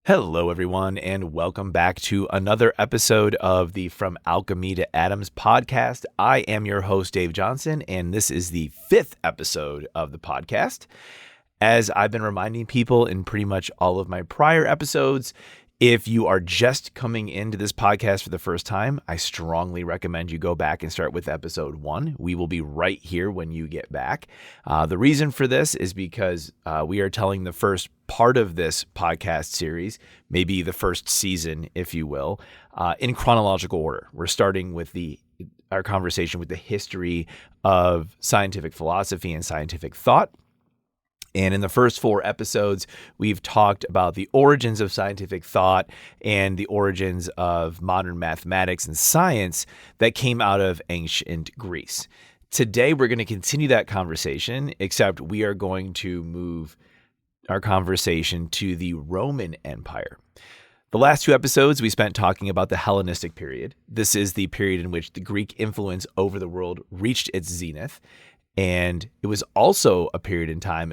Hello, everyone, and welcome back to another episode of the From Alchemy to Atoms podcast. I am your host, Dave Johnson, and this is the fifth episode of the podcast. As I've been reminding people in pretty much all of my prior episodes, if you are just coming into this podcast for the first time, I strongly recommend you go back and start with episode 1. We will be right here when you get back. The reason for this is because we are telling the first part of this podcast series, maybe the first season, if you will, in chronological order. We're starting with our conversation with the history of scientific philosophy and scientific thought. And in the first 4 episodes, we've talked about the origins of scientific thought and the origins of modern mathematics and science that came out of ancient Greece. Today, we're going to continue that conversation, except we are going to move our conversation to the Roman Empire. The last 2 episodes, we spent talking about the Hellenistic period. This is the period in which the Greek influence over the world reached its zenith. And it was also a period in time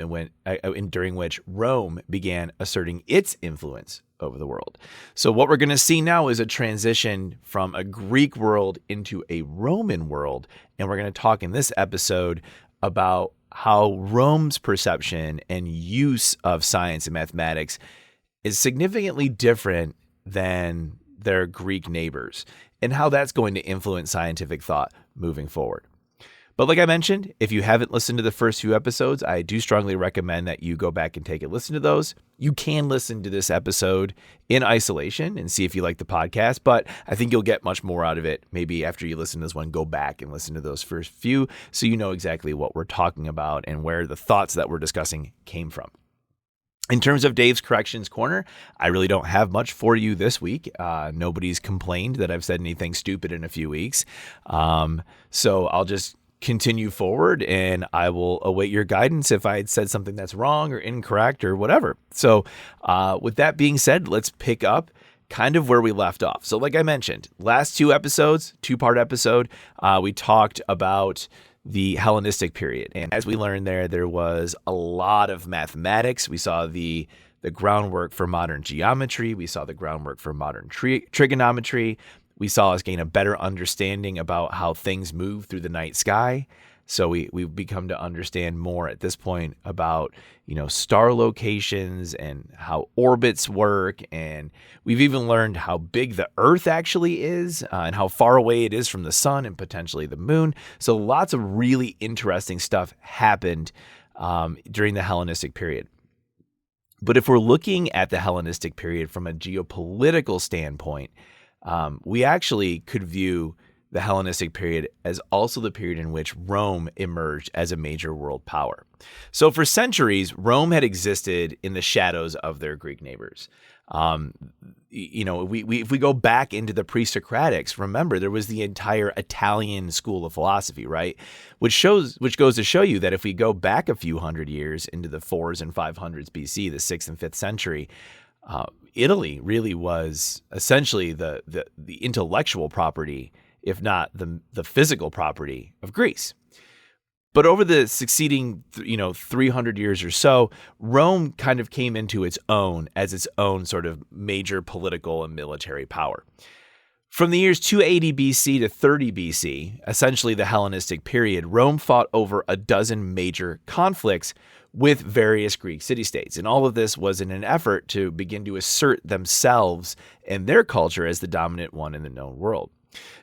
during which Rome began asserting its influence over the world. So what we're going to see now is a transition from a Greek world into a Roman world. And we're going to talk in this episode about how Rome's perception and use of science and mathematics is significantly different than their Greek neighbors, and how that's going to influence scientific thought moving forward. But like I mentioned, if you haven't listened to the first few episodes, I do strongly recommend that you go back and take a listen to those. You can listen to this episode in isolation and see if you like the podcast, but I think you'll get much more out of it. Maybe after you listen to this one, go back and listen to those first few so you know exactly what we're talking about and where the thoughts that we're discussing came from. In terms of Dave's Corrections Corner, I really don't have much for you this week. Nobody's complained that I've said anything stupid in a few weeks. So I'll just continue forward, and I will await your guidance if I had said something that's wrong or incorrect or whatever. So with that being said, let's pick up kind of where we left off. So like I mentioned, last 2 episodes, 2-part episode, we talked about the Hellenistic period. And as we learned there was a lot of mathematics. We saw the groundwork for modern geometry. We saw the groundwork for modern trigonometry. We saw us gain a better understanding about how things move through the night sky. So we've become to understand more at this point about, star locations and how orbits work. And we've even learned how big the Earth actually is and how far away it is from the sun and potentially the moon. So lots of really interesting stuff happened during the Hellenistic period. But if we're looking at the Hellenistic period from a geopolitical standpoint, we actually could view the Hellenistic period as also the period in which Rome emerged as a major world power. So for centuries, Rome had existed in the shadows of their Greek neighbors. If we go back into the pre-Socratics, remember there was the entire Italian school of philosophy, right? Which goes to show you that if we go back a few hundred years into the 400s and 500s BC, the 6th and 5th century, Italy really was essentially the intellectual property, if not the physical property of Greece. But over the succeeding 300 years or so, Rome kind of came into its own as its own sort of major political and military power. From the years 280 BC to 30 BC, essentially the Hellenistic period, Rome fought over a dozen major conflicts with various Greek city-states. And all of this was in an effort to begin to assert themselves and their culture as the dominant one in the known world.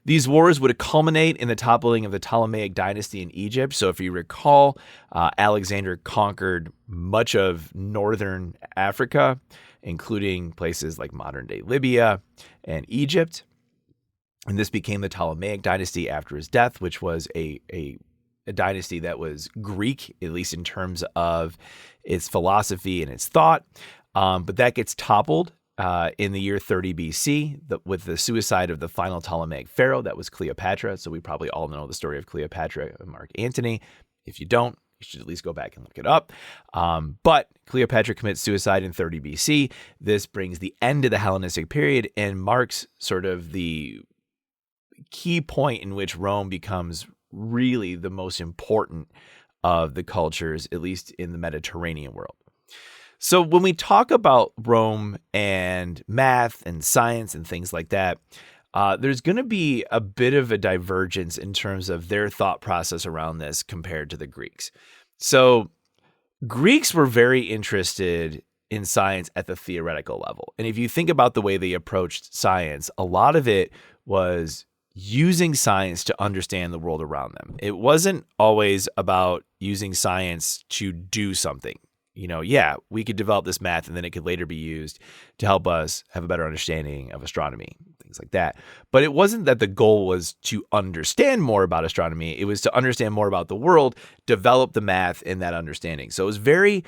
These wars would culminate in the toppling of the Ptolemaic dynasty in Egypt. So if you recall, Alexander conquered much of northern Africa, including places like modern-day Libya and Egypt. And this became the Ptolemaic dynasty after his death, which was a dynasty that was Greek, at least in terms of its philosophy and its thought. But that gets toppled in the year 30 BC with the suicide of the final Ptolemaic pharaoh. That was Cleopatra. So we probably all know the story of Cleopatra and Mark Antony. If you don't, you should at least go back and look it up. But Cleopatra commits suicide in 30 BC. This brings the end of the Hellenistic period and marks sort of the key point in which Rome becomes really the most important of the cultures, at least in the Mediterranean world. So when we talk about Rome and math and science and things like that, there's going to be a bit of a divergence in terms of their thought process around this compared to the Greeks. So Greeks were very interested in science at the theoretical level. And if you think about the way they approached science, a lot of it was using science to understand the world around them. It wasn't always about using science to do something. We could develop this math and then it could later be used to help us have a better understanding of astronomy, things like that. But it wasn't that the goal was to understand more about astronomy. It was to understand more about the world, develop the math in that understanding. So it was very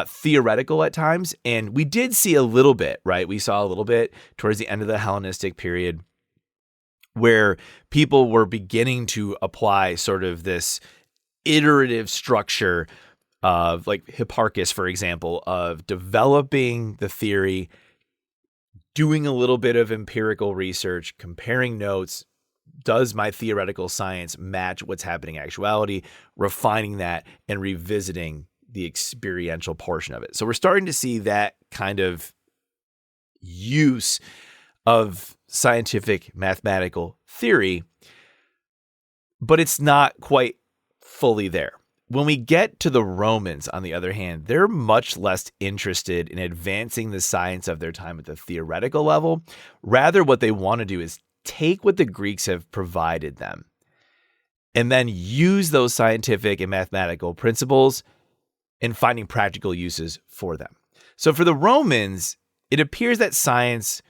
theoretical at times. And we did see a little bit, right? We saw a little bit towards the end of the Hellenistic period where people were beginning to apply sort of this iterative structure of, like Hipparchus, for example, of developing the theory, doing a little bit of empirical research, comparing notes. Does my theoretical science match what's happening in actuality? Refining that and revisiting the experiential portion of it. So we're starting to see that kind of use of scientific mathematical theory, but it's not quite fully there. When we get to the Romans, on the other hand, they're much less interested in advancing the science of their time at the theoretical level. Rather, what they want to do is take what the Greeks have provided them and then use those scientific and mathematical principles in finding practical uses for them. So for the Romans, it appears that science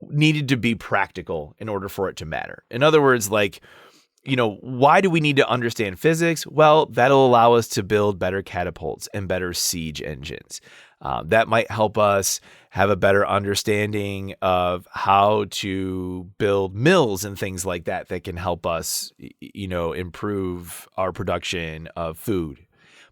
needed to be practical in order for it to matter. In other words, why do we need to understand physics? Well, that'll allow us to build better catapults and better siege engines. That might help us have a better understanding of how to build mills and things like that can help us, improve our production of food.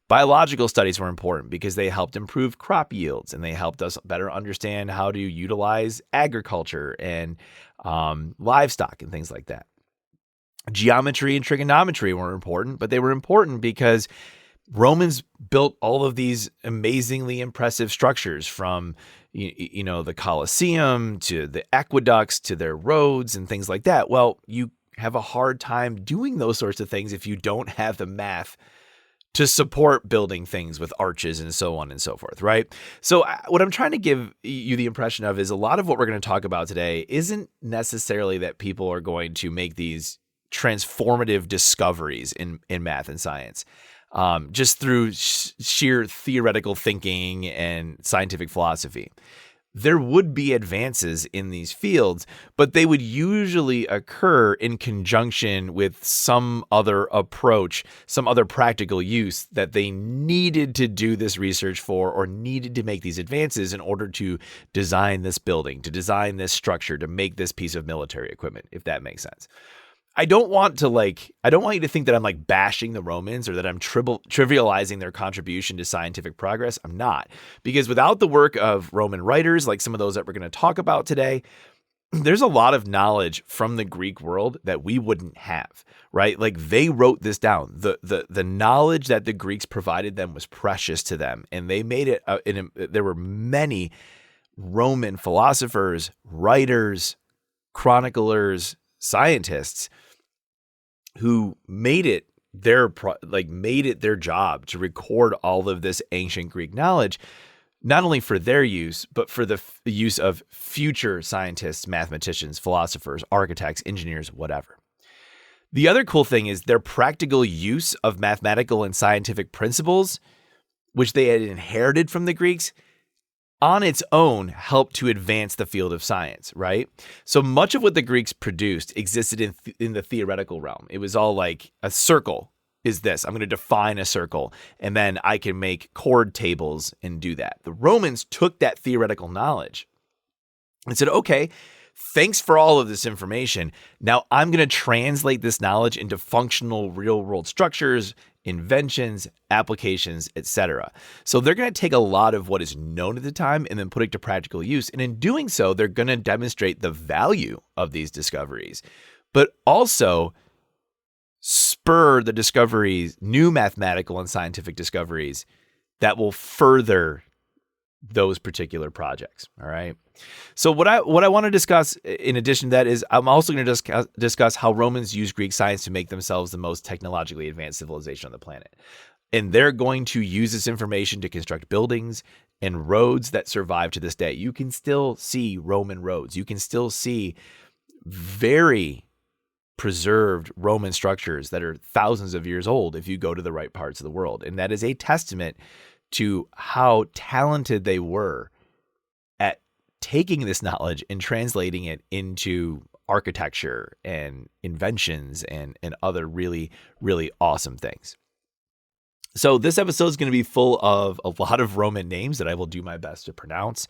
Biological studies were important because they helped improve crop yields and they helped us better understand how to utilize agriculture and livestock and things like that. Geometry and trigonometry were important, but they were important because Romans built all of these amazingly impressive structures, from the Colosseum to the aqueducts to their roads and things like that. Well, you have a hard time doing those sorts of things if you don't have the math to support building things with arches and so on and so forth, right? So what I'm trying to give you the impression of is a lot of what we're going to talk about today isn't necessarily that people are going to make these transformative discoveries in math and science, just through sheer theoretical thinking and scientific philosophy. There would be advances in these fields, but they would usually occur in conjunction with some other approach, some other practical use that they needed to do this research for, or needed to make these advances in order to design this building, to design this structure, to make this piece of military equipment, if that makes sense. I don't want you to think that I'm bashing the Romans or that I'm trivializing their contribution to scientific progress. I'm not, because without the work of Roman writers, like some of those that we're going to talk about today, there's a lot of knowledge from the Greek world that we wouldn't have, right? They wrote this down. The knowledge that the Greeks provided them was precious to them, and they made it. There were many Roman philosophers, writers, chroniclers, scientists who made it their job to record all of this ancient Greek knowledge, not only for their use, but for the use of future scientists, mathematicians, philosophers, architects, engineers, whatever. The other cool thing is their practical use of mathematical and scientific principles, which they had inherited from the Greeks, on its own helped to advance the field of science, right? So much of what the Greeks produced existed in the theoretical realm. It was all like a circle is this. I'm going to define a circle, and then I can make chord tables and do that. The Romans took that theoretical knowledge and said, okay, thanks for all of this information. Now I'm going to translate this knowledge into functional real-world structures, inventions, applications, etc. So they're going to take a lot of what is known at the time and then put it to practical use. And in doing so, they're going to demonstrate the value of these discoveries, but also spur the discoveries, new mathematical and scientific discoveries that will further those particular projects. All right. So what I want to discuss in addition to that is I'm also going to discuss how Romans use Greek science to make themselves the most technologically advanced civilization on the planet. And they're going to use this information to construct buildings and roads that survive to this day. You can still see Roman roads. You can still see very preserved Roman structures that are thousands of years old if you go to the right parts of the world. And that is a testament to how talented they were at taking this knowledge and translating it into architecture and inventions and other really, really awesome things. So this episode is going to be full of a lot of Roman names that I will do my best to pronounce.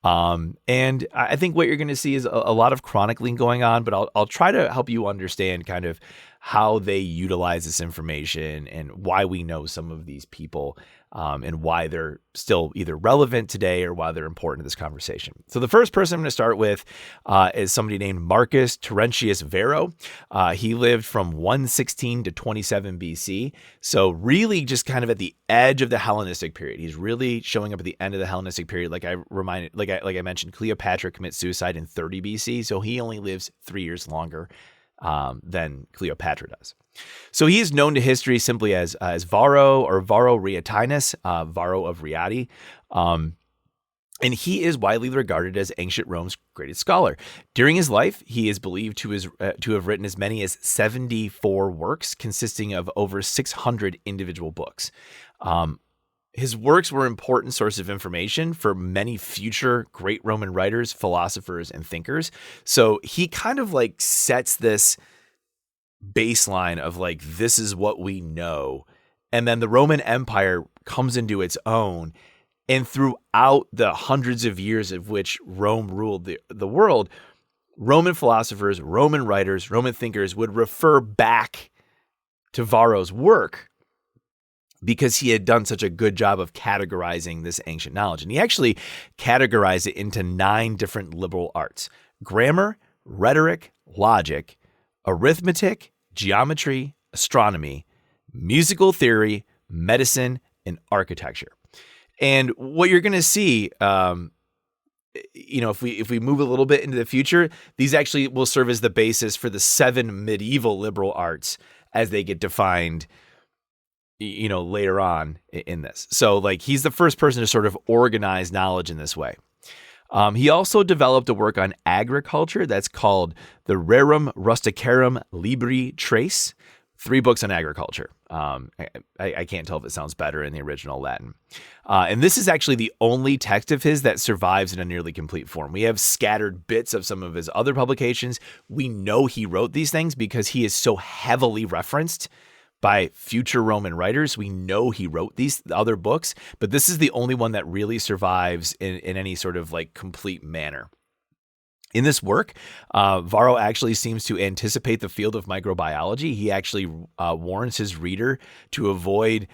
And I think what you're going to see is a lot of chronicling going on, but I'll try to help you understand kind of how they utilize this information and why we know some of these people, and why they're still either relevant today or why they're important to this conversation. So the first person I'm going to start with is somebody named Marcus Terentius Varro. He lived from 116 to 27 BC. So really just kind of at the edge of the Hellenistic period. He's really showing up at the end of the Hellenistic period. Like I mentioned, Cleopatra commits suicide in 30 BC. So he only lives 3 years longer than Cleopatra does. So he is known to history simply as Varro or Varro Rheatinus, Varro of Rieti. And he is widely regarded as ancient Rome's greatest scholar. During his life, he is believed to have written as many as 74 works, consisting of over 600 individual books. His works were an important source of information for many future great Roman writers, philosophers, and thinkers. So he kind of like sets this baseline of like, this is what we know. And then the Roman Empire comes into its own. And throughout the hundreds of years of which Rome ruled the world, Roman philosophers, Roman writers, Roman thinkers would refer back to Varro's work because he had done such a good job of categorizing this ancient knowledge. And he actually categorized it into 9 different liberal arts: grammar, rhetoric, logic, arithmetic, geometry, astronomy, musical theory, medicine, and architecture. And what you're going to see, if we move a little bit into the future, these actually will serve as the basis for the 7 medieval liberal arts as they get defined, later on in this. So like he's the first person to sort of organize knowledge in this way. He also developed a work on agriculture that's called the Rerum Rusticarum Libri Trace. 3 books on agriculture. I can't tell if it sounds better in the original Latin. And this is actually the only text of his that survives in a nearly complete form. We have scattered bits of some of his other publications. We know he wrote these things because he is so heavily referenced by future Roman writers. We know he wrote these other books, but this is the only one that really survives in any sort of like complete manner. In this work, Varro actually seems to anticipate the field of microbiology. He actually warns his reader to avoid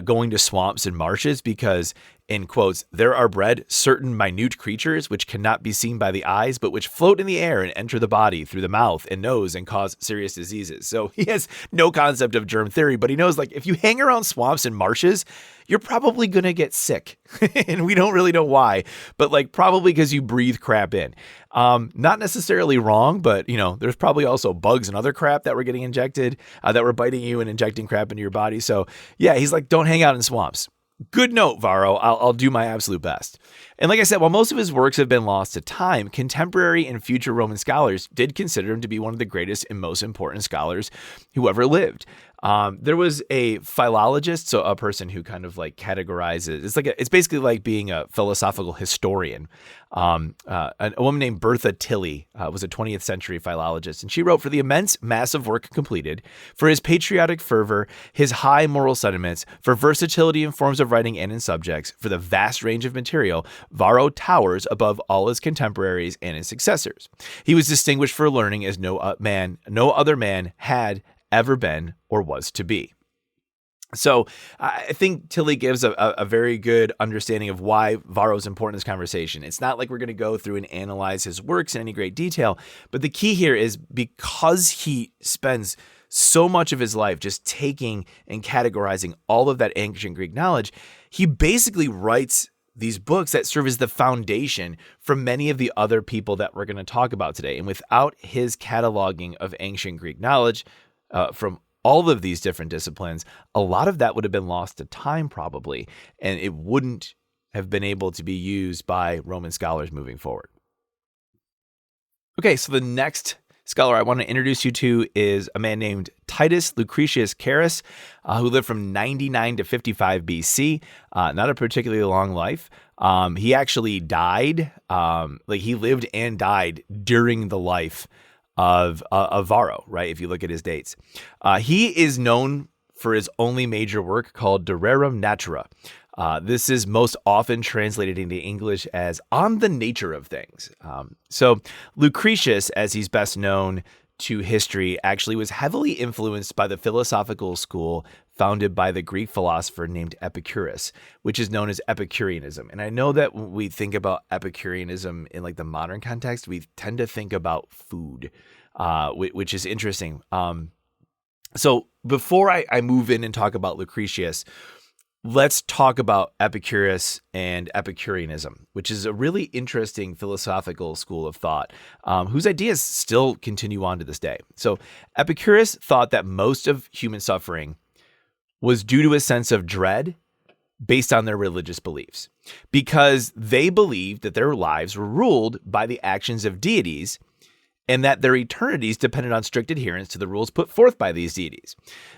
going to swamps and marshes because, in quotes, there are bred certain minute creatures which cannot be seen by the eyes, but which float in the air and enter the body through the mouth and nose and cause serious diseases. So he has no concept of germ theory, but he knows like if you hang around swamps and marshes, you're probably going to get sick. And we don't really know why, but like probably because you breathe crap in. Not necessarily wrong, but there's probably also bugs and other crap that were getting injected, that were biting you and injecting crap into your body. So yeah, he's like, don't hang out in swamps. Good note, Varro. I'll do my absolute best. And like I said, while most of his works have been lost to time, contemporary and future Roman scholars did consider him to be one of the greatest and most important scholars who ever lived. There was a philologist, so a person who kind of like categorizes. It's basically like being a philosophical historian. A woman named Bertha Tilly was a 20th century philologist, and she wrote, for the immense, massive work completed, for his patriotic fervor, his high moral sentiments, for versatility in forms of writing and in subjects, for the vast range of material, Varro towers above all his contemporaries and his successors. He was distinguished for learning as no other man had ever been or was to be. So I think Tilly gives a very good understanding of why Varro is important in this conversation. It's not like we're going to go through and analyze his works in any great detail, but the key here is because he spends so much of his life just taking and categorizing all of that ancient Greek knowledge, he basically writes these books that serve as the foundation for many of the other people that we're going to talk about today. And without his cataloging of ancient Greek knowledge from all of these different disciplines, a lot of that would have been lost to time probably, and it wouldn't have been able to be used by Roman scholars moving forward. Okay, so the next scholar I want to introduce you to is a man named Titus Lucretius Carus, who lived from 99 to 55 BC. Not a particularly long life. He actually died, he lived and died during the life of Varro, right? If you look at his dates. He is known for his only major work called De Rerum Natura. This is most often translated into English as On the Nature of Things. So Lucretius, as he's best known to history, actually was heavily influenced by the philosophical school founded by the Greek philosopher named Epicurus, which is known as Epicureanism. And I know that when we think about Epicureanism in like the modern context, we tend to think about food, which is interesting. So before I move in and talk about Lucretius, let's talk about Epicurus and Epicureanism, which is a really interesting philosophical school of thought, whose ideas still continue on to this day. So Epicurus thought that most of human suffering was due to a sense of dread based on their religious beliefs, because they believed that their lives were ruled by the actions of deities and that their eternities depended on strict adherence to the rules put forth by these deities.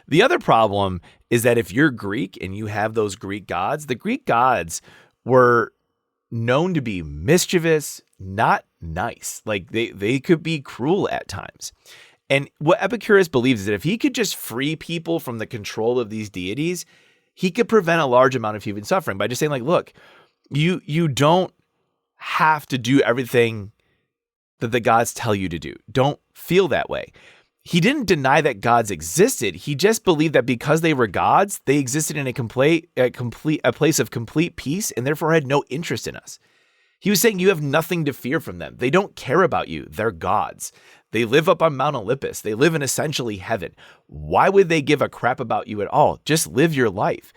The other problem is that if you're Greek and you have those Greek gods, the Greek gods were known to be mischievous, not nice. Like they could be cruel at times. And what Epicurus believes is that if he could just free people from the control of these deities, he could prevent a large amount of human suffering by just saying, like, look, you don't have to do everything that the gods tell you to do. Don't feel that way. He didn't deny that gods existed. He just believed that because they were gods, they existed in a place of complete peace and therefore had no interest in us. He was saying you have nothing to fear from them. They don't care about you. They're gods. They live up on Mount Olympus. They live in essentially heaven. Why would they give a crap about you at all? Just live your life.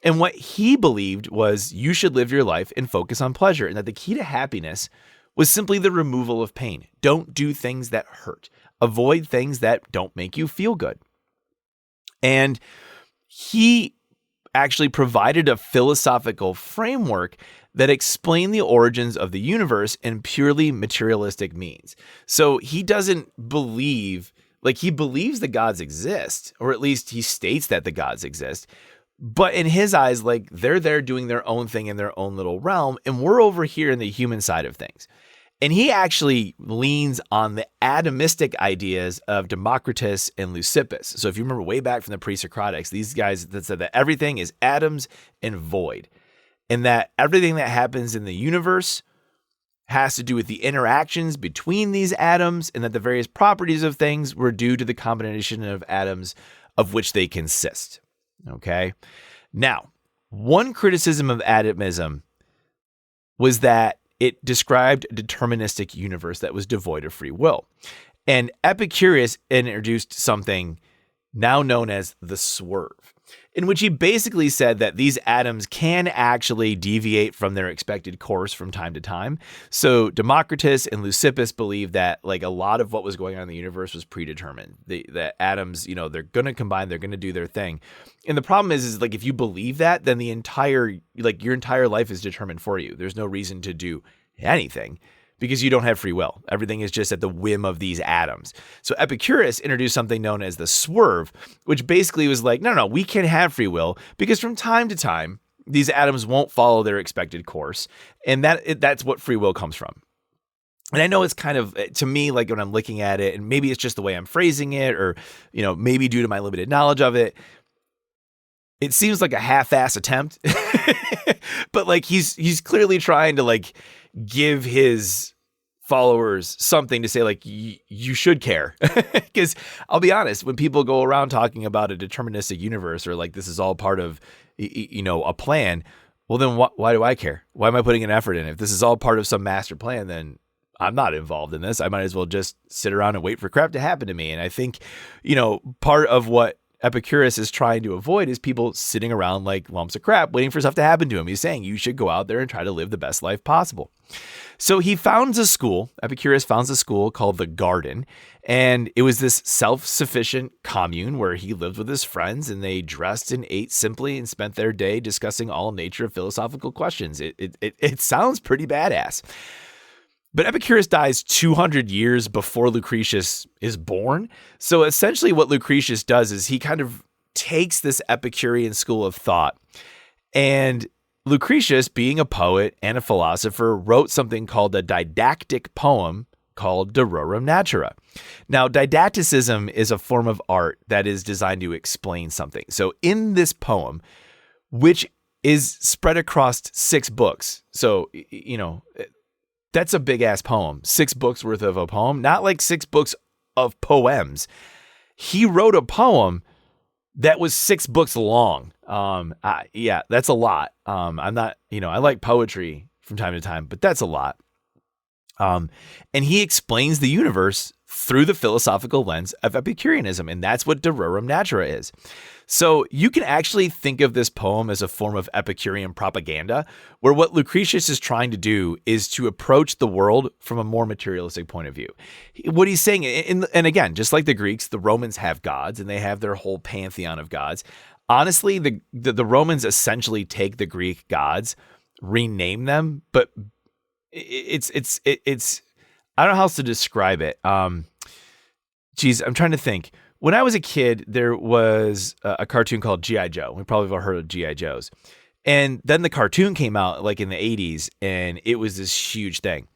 And what he believed was you should live your life and focus on pleasure, and that the key to happiness was simply the removal of pain. Don't do things that hurt. Avoid things that don't make you feel good. And he actually provided a philosophical framework that explained the origins of the universe in purely materialistic means. So he doesn't believe, he believes the gods exist, or at least he states that the gods exist. But in his eyes, they're there doing their own thing in their own little realm, and we're over here in the human side of things. And he actually leans on the atomistic ideas of Democritus and Leucippus. So if you remember way back from the pre-Socratics, these guys that said that everything is atoms and void, and that everything that happens in the universe has to do with the interactions between these atoms, and that the various properties of things were due to the combination of atoms of which they consist. Okay. Now, one criticism of atomism was that it described a deterministic universe that was devoid of free will. And Epicurus introduced something now known as the swerve, in which he basically said that these atoms can actually deviate from their expected course from time to time. So Democritus and Leucippus believed that a lot of what was going on in the universe was predetermined. The atoms, they're going to combine, they're going to do their thing. And the problem is if you believe that, then the entire, your entire life is determined for you. There's no reason to do anything, because you don't have free will. Everything is just at the whim of these atoms. So Epicurus introduced something known as the swerve, which basically was no, we can have free will, because from time to time, these atoms won't follow their expected course. And that's what free will comes from. And I know it's kind of, to me, when I'm looking at it, and maybe it's just the way I'm phrasing it, or, maybe due to my limited knowledge of it, it seems like a half-ass attempt. But he's clearly trying to give his followers something to say, you should care. Because I'll be honest, when people go around talking about a deterministic universe, or this is all part of, a plan, well, then why do I care? Why am I putting an effort in? If this is all part of some master plan, then I'm not involved in this. I might as well just sit around and wait for crap to happen to me. And I think, part of what Epicurus is trying to avoid is people sitting around like lumps of crap waiting for stuff to happen to him. He's saying you should go out there and try to live the best life possible. So he founds a school. Epicurus founds a school called the Garden. And it was this self-sufficient commune where he lived with his friends, and they dressed and ate simply and spent their day discussing all nature of philosophical questions. It sounds pretty badass. But Epicurus dies 200 years before Lucretius is born. So essentially what Lucretius does is he kind of takes this Epicurean school of thought, and Lucretius, being a poet and a philosopher, wrote something called a didactic poem called De Rerum Natura. Now, didacticism is a form of art that is designed to explain something. So in this poem, which is spread across 6 books, so, that's a big ass poem, 6 books worth of a poem, not like 6 books of poems. He wrote a poem that was 6 books long. Yeah, that's a lot. I'm not, I like poetry from time to time, but that's a lot. And he explains the universe through the philosophical lens of Epicureanism, and that's what De Rerum Natura is. So you can actually think of this poem as a form of Epicurean propaganda, where what Lucretius is trying to do is to approach the world from a more materialistic point of view. What he's saying, and again, just like the Greeks, the Romans have gods, and they have their whole pantheon of gods. Honestly, the Romans essentially take the Greek gods, rename them, but it's I don't know how else to describe it. I'm trying to think. When I was a kid, there was a cartoon called G.I. Joe. We probably have all heard of G.I. Joes. And then the cartoon came out like in the 80s, and it was this huge thing.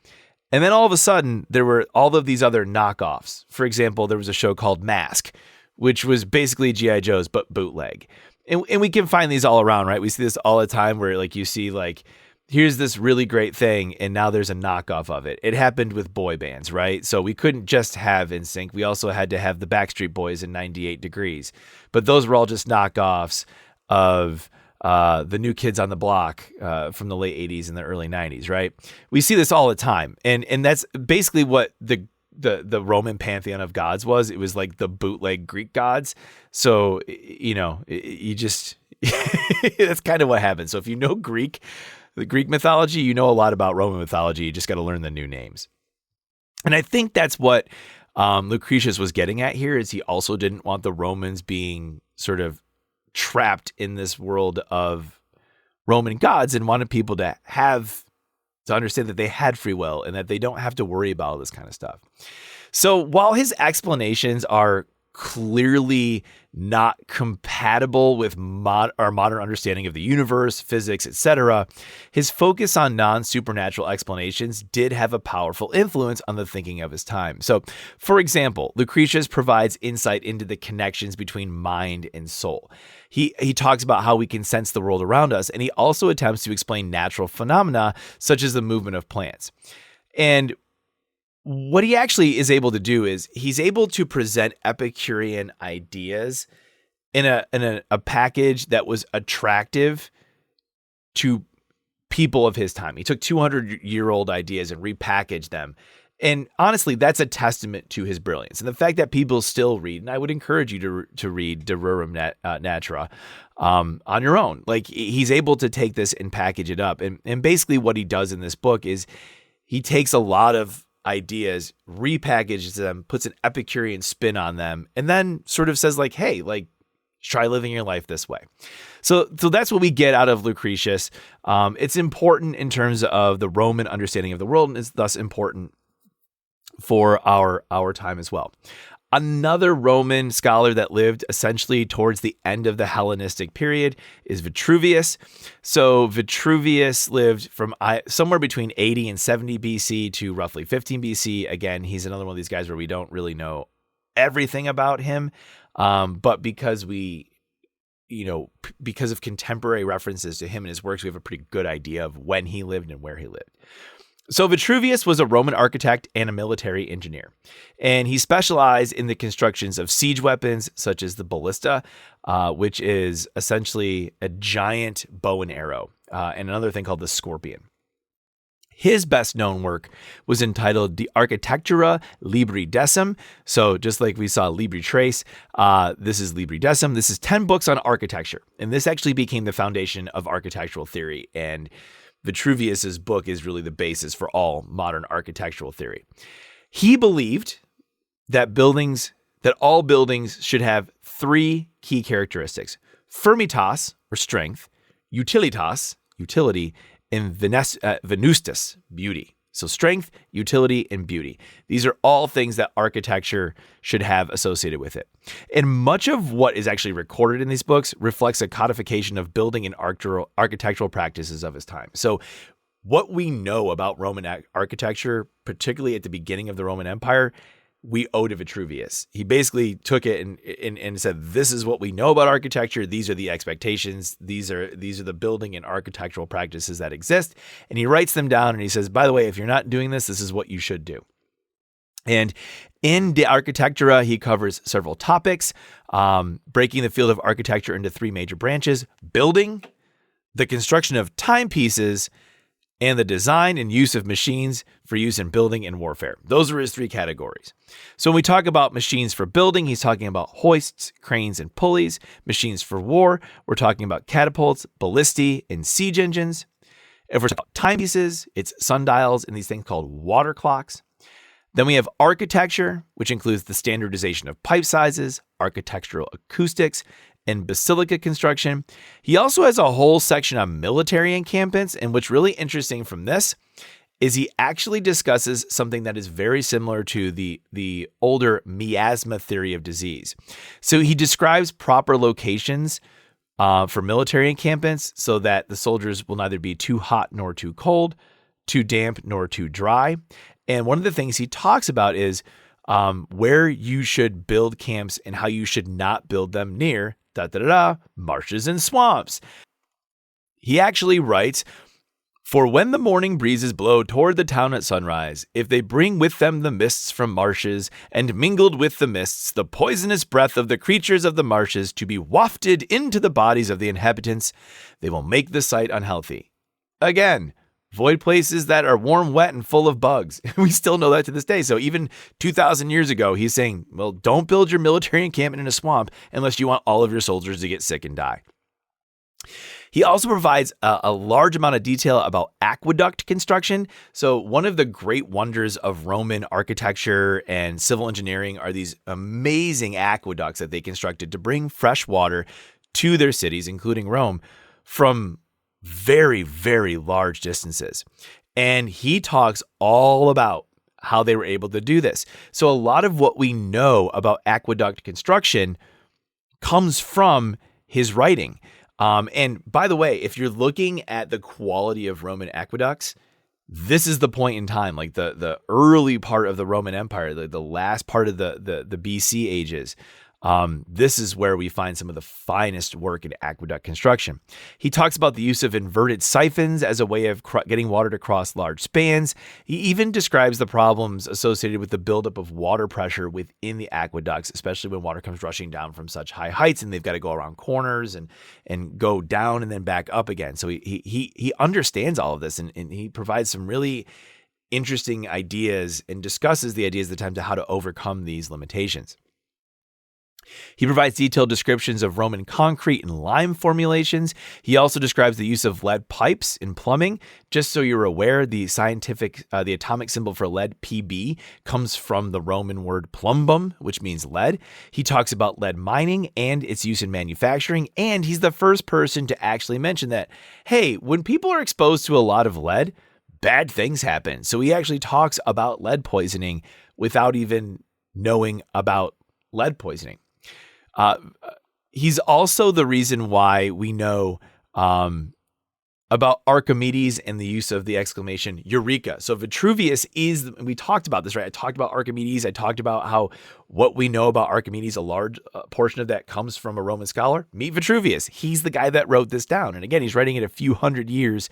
And then all of a sudden, there were all of these other knockoffs. For example, there was a show called Mask, which was basically G.I. Joe's, but bootleg. And we can find these all around, right? We see this all the time where like you see like, here's this really great thing, and now there's a knockoff of it. It happened with boy bands, right? So we couldn't just have NSYNC. We also had to have the Backstreet Boys in 98 Degrees. But those were all just knockoffs of the New Kids on the Block from the late 80s and the early 90s, right? We see this all the time. And that's basically what the Roman pantheon of gods was. It was like the bootleg Greek gods. So, you just, that's kind of what happened. So if you know the Greek mythology, you know a lot about Roman mythology. You just got to learn the new names. And I think that's what Lucretius was getting at here, is he also didn't want the Romans being sort of trapped in this world of Roman gods, and wanted people to understand that they had free will and that they don't have to worry about all this kind of stuff. So while his explanations are clearly not compatible with our modern understanding of the universe, physics, etc., his focus on non-supernatural explanations did have a powerful influence on the thinking of his time. So, for example, Lucretius provides insight into the connections between mind and soul. He talks about how we can sense the world around us, and he also attempts to explain natural phenomena such as the movement of plants. And what he actually is able to do is he's able to present Epicurean ideas in a package that was attractive to people of his time. He took 200-year-old ideas and repackaged them. And honestly, that's a testament to his brilliance. And the fact that people still read, and I would encourage you to read De Rerum Natura on your own. Like, he's able to take this and package it up. And basically what he does in this book is he takes a lot of ideas, repackages them, puts an Epicurean spin on them, and then sort of says like, hey, like, try living your life this way. So that's what we get out of Lucretius. It's important in terms of the Roman understanding of the world, and is thus important for our time as well. Another Roman scholar that lived essentially towards the end of the Hellenistic period is Vitruvius. So Vitruvius lived from somewhere between 80 and 70 BC to roughly 15 BC. Again, he's another one of these guys where we don't really know everything about him. But because because of contemporary references to him and his works, we have a pretty good idea of when he lived and where he lived. So Vitruvius was a Roman architect and a military engineer, and he specialized in the constructions of siege weapons such as the ballista, which is essentially a giant bow and arrow, and another thing called the scorpion. His best known work was entitled De Architectura Libri Decim. So just like we saw Libri Trace, this is Libri Decim. This is 10 books on architecture. And this actually became the foundation of architectural theory. And Vitruvius's book is really the basis for all modern architectural theory. He believed that all buildings should have three key characteristics: firmitas, or strength; utilitas, utility; and venustus, beauty. So strength, utility, and beauty. These are all things that architecture should have associated with it. And much of what is actually recorded in these books reflects a codification of building and architectural practices of his time. So what we know about Roman architecture, particularly at the beginning of the Roman Empire, we owe to Vitruvius. He basically took it and said, this is what we know about architecture. These are the expectations. These are the building and architectural practices that exist. And he writes them down and he says, by the way, if you're not doing this, this is what you should do. And in De Architectura, he covers several topics, breaking the field of architecture into three major branches: building, the construction of timepieces, and the design and use of machines for use in building and warfare. Those are his three categories. So when we talk about machines for building, he's talking about hoists, cranes, and pulleys. Machines for war, we're talking about catapults, ballistae, and siege engines. If we're talking about timepieces, it's sundials and these things called water clocks. Then we have architecture, which includes the standardization of pipe sizes, architectural acoustics, and basilica construction. He also has a whole section on military encampments, and what's really interesting from this is he actually discusses something that is very similar to the older miasma theory of disease. So he describes proper locations for military encampments so that the soldiers will neither be too hot nor too cold, too damp nor too dry. And one of the things he talks about is where you should build camps and how you should not build them near marshes and swamps. He actually writes, "For when the morning breezes blow toward the town at sunrise, if they bring with them the mists from marshes, and mingled with the mists the poisonous breath of the creatures of the marshes to be wafted into the bodies of the inhabitants, they will make the sight unhealthy." Again, avoid places that are warm, wet, and full of bugs. We still know that to this day. So even 2,000 years ago, he's saying, well, don't build your military encampment in a swamp unless you want all of your soldiers to get sick and die. He also provides a large amount of detail about aqueduct construction. So one of the great wonders of Roman architecture and civil engineering are these amazing aqueducts that they constructed to bring fresh water to their cities, including Rome, from very, very large distances. And he talks all about how they were able to do this. So a lot of what we know about aqueduct construction comes from his writing. And by the way, if you're looking at the quality of Roman aqueducts, this is the point in time, like the early part of the Roman Empire, the last part of the BC ages. This is where we find some of the finest work in aqueduct construction. He talks about the use of inverted siphons as a way of getting water to cross large spans. He even describes the problems associated with the buildup of water pressure within the aqueducts, especially when water comes rushing down from such high heights and they've got to go around corners and go down and then back up again. So he understands all of this and he provides some really interesting ideas and discusses the ideas at the time to how to overcome these limitations. He provides detailed descriptions of Roman concrete and lime formulations. He also describes the use of lead pipes in plumbing. Just so you're aware, the atomic symbol for lead, Pb, comes from the Roman word plumbum, which means lead. He talks about lead mining and its use in manufacturing, and he's the first person to actually mention that, hey, when people are exposed to a lot of lead, bad things happen. So he actually talks about lead poisoning without even knowing about lead poisoning. He's also the reason why we know about Archimedes and the use of the exclamation Eureka. So Vitruvius we talked about this, right? I talked about Archimedes. I talked about how what we know about Archimedes, a large portion of that comes from a Roman scholar. Meet Vitruvius. He's the guy that wrote this down. And again, he's writing it a few hundred years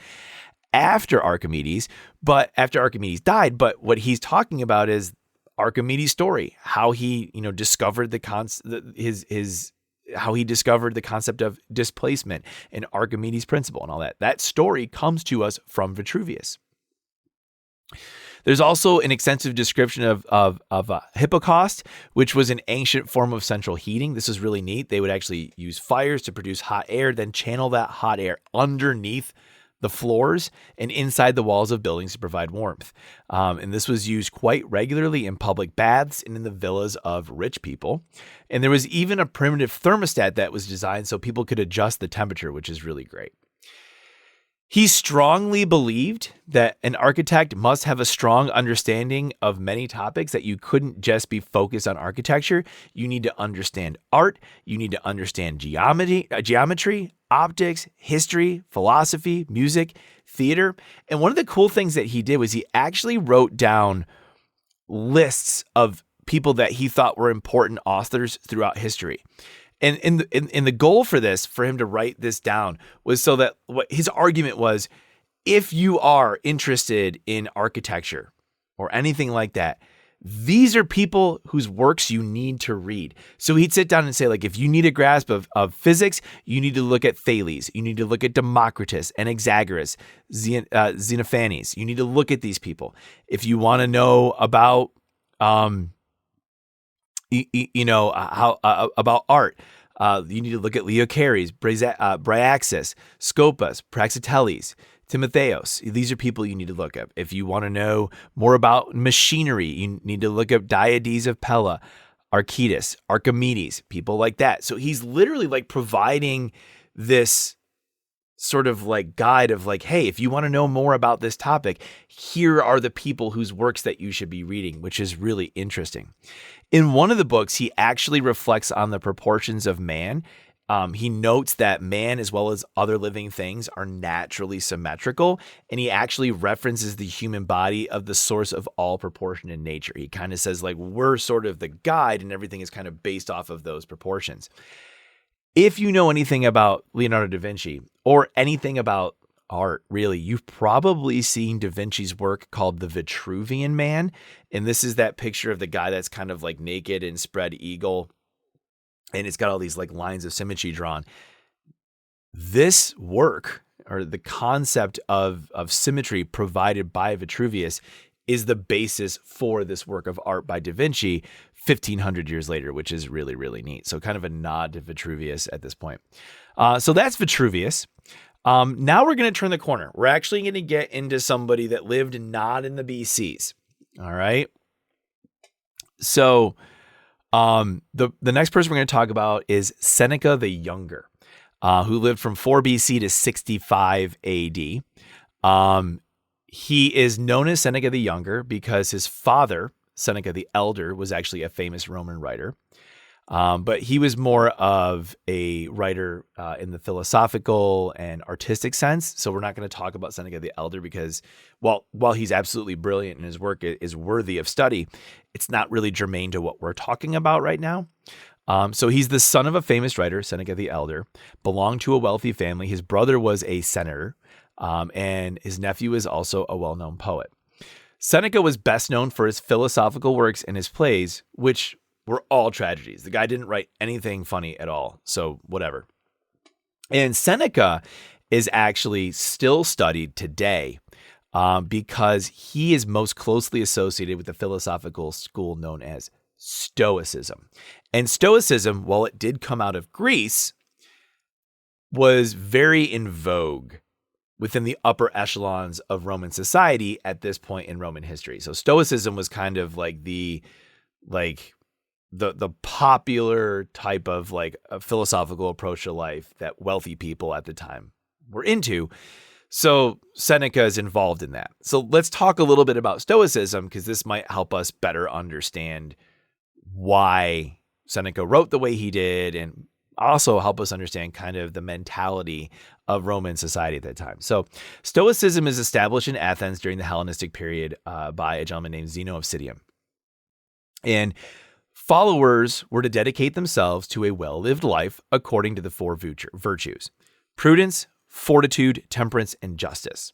after Archimedes, but after Archimedes died. But what he's talking about is Archimedes' story, how he, discovered how he discovered the concept of displacement and Archimedes' principle and all that. That story comes to us from Vitruvius. There's also an extensive description of Hippocaust, which was an ancient form of central heating. This is really neat. They would actually use fires to produce hot air, then channel that hot air underneath the floors and inside the walls of buildings to provide warmth. And this was used quite regularly in public baths and in the villas of rich people. And there was even a primitive thermostat that was designed so people could adjust the temperature, which is really great. He strongly believed that an architect must have a strong understanding of many topics, that you couldn't just be focused on architecture. You need to understand art. You need to understand geometry, optics, history, philosophy, music, theater. And one of the cool things that he did was he actually wrote down lists of people that he thought were important authors throughout history. And in the goal for this, for him to write this down, was so that what his argument was, if you are interested in architecture or anything like that, these are people whose works you need to read. So he'd sit down and say, like, if you need a grasp of physics, you need to look at Thales. You need to look at Democritus, Anaxagoras, Xenophanes. You need to look at these people. If you want to know about about art, you need to look at Leocares, Bryaxis, Scopas, Praxiteles, Timotheus. These are people you need to look up. If you want to know more about machinery, you need to look up Diades of Pella, Archytas, Archimedes, people like that. So he's literally like providing this sort of like guide of like, hey, if you want to know more about this topic, here are the people whose works that you should be reading, which is really interesting. In one of the books, he actually reflects on the proportions of man. He notes that man, as well as other living things, are naturally symmetrical, and he actually references the human body of the source of all proportion in nature. He kind of says, like, we're sort of the guide, and everything is kind of based off of those proportions. If you know anything about Leonardo da Vinci or anything about art, really, you've probably seen Da Vinci's work called The Vitruvian Man. And this is that picture of the guy that's kind of like naked and spread eagle. And it's got all these like lines of symmetry drawn. This work, or the concept of symmetry provided by Vitruvius, is the basis for this work of art by Da Vinci 1,500 years later, which is really, really neat. So kind of a nod to Vitruvius at this point. So that's Vitruvius. Now we're going to turn the corner. We're actually going to get into somebody that lived not in the BCs. All right. So the next person we're going to talk about is Seneca the Younger, who lived from 4 BC to 65 AD. He is known as Seneca the Younger because his father, Seneca the Elder, was actually a famous Roman writer. But he was more of a writer in the philosophical and artistic sense. So we're not going to talk about Seneca the Elder because while he's absolutely brilliant and his work is worthy of study, it's not really germane to what we're talking about right now. So he's the son of a famous writer, Seneca the Elder, belonged to a wealthy family. His brother was a senator, and his nephew is also a well-known poet. Seneca was best known for his philosophical works and his plays, which were all tragedies. The guy didn't write anything funny at all. So whatever. And Seneca is actually still studied today because he is most closely associated with the philosophical school known as Stoicism. And Stoicism, while it did come out of Greece, was very in vogue within the upper echelons of Roman society at this point in Roman history. So Stoicism was kind of like the popular type of like a philosophical approach to life that wealthy people at the time were into. So Seneca is involved in that. So let's talk a little bit about Stoicism, because this might help us better understand why Seneca wrote the way he did, and also help us understand kind of the mentality of Roman society at that time. So Stoicism is established in Athens during the Hellenistic period by a gentleman named Zeno of Citium. And followers were to dedicate themselves to a well-lived life according to the 4 virtues: prudence, fortitude, temperance, and justice.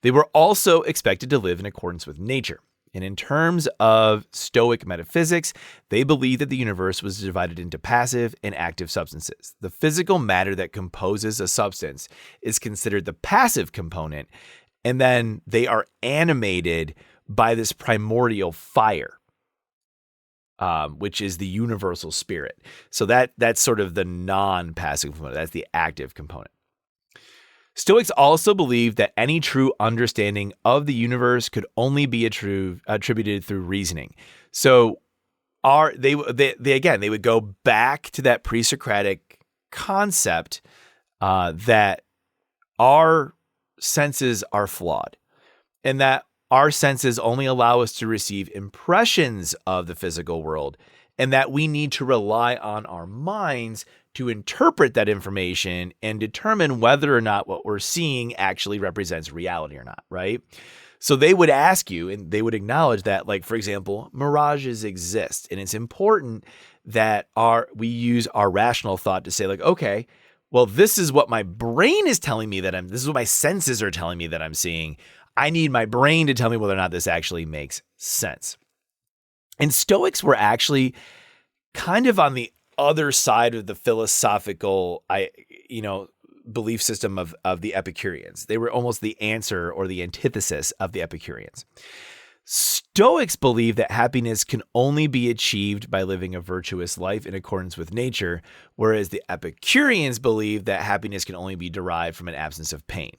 They were also expected to live in accordance with nature. And in terms of Stoic metaphysics, they believed that the universe was divided into passive and active substances. The physical matter that composes a substance is considered the passive component, and then they are animated by this primordial fire, which is the universal spirit. So that's sort of the non-passive component. That's the active component. Stoics also believe that any true understanding of the universe could only be attributed through reasoning. So they would go back to that pre-Socratic concept that our senses are flawed, and that our senses only allow us to receive impressions of the physical world, and that we need to rely on our minds to interpret that information and determine whether or not what we're seeing actually represents reality or not, right? So they would ask you, and they would acknowledge that, like, for example, mirages exist. And it's important that we use our rational thought to say, like, okay, well, this is what my brain is telling me this is what my senses are telling me that I'm seeing. I need my brain to tell me whether or not this actually makes sense. And Stoics were actually kind of on the other side of the philosophical, belief system of the Epicureans. They were almost the answer or the antithesis of the Epicureans. Stoics believe that happiness can only be achieved by living a virtuous life in accordance with nature, whereas the Epicureans believe that happiness can only be derived from an absence of pain.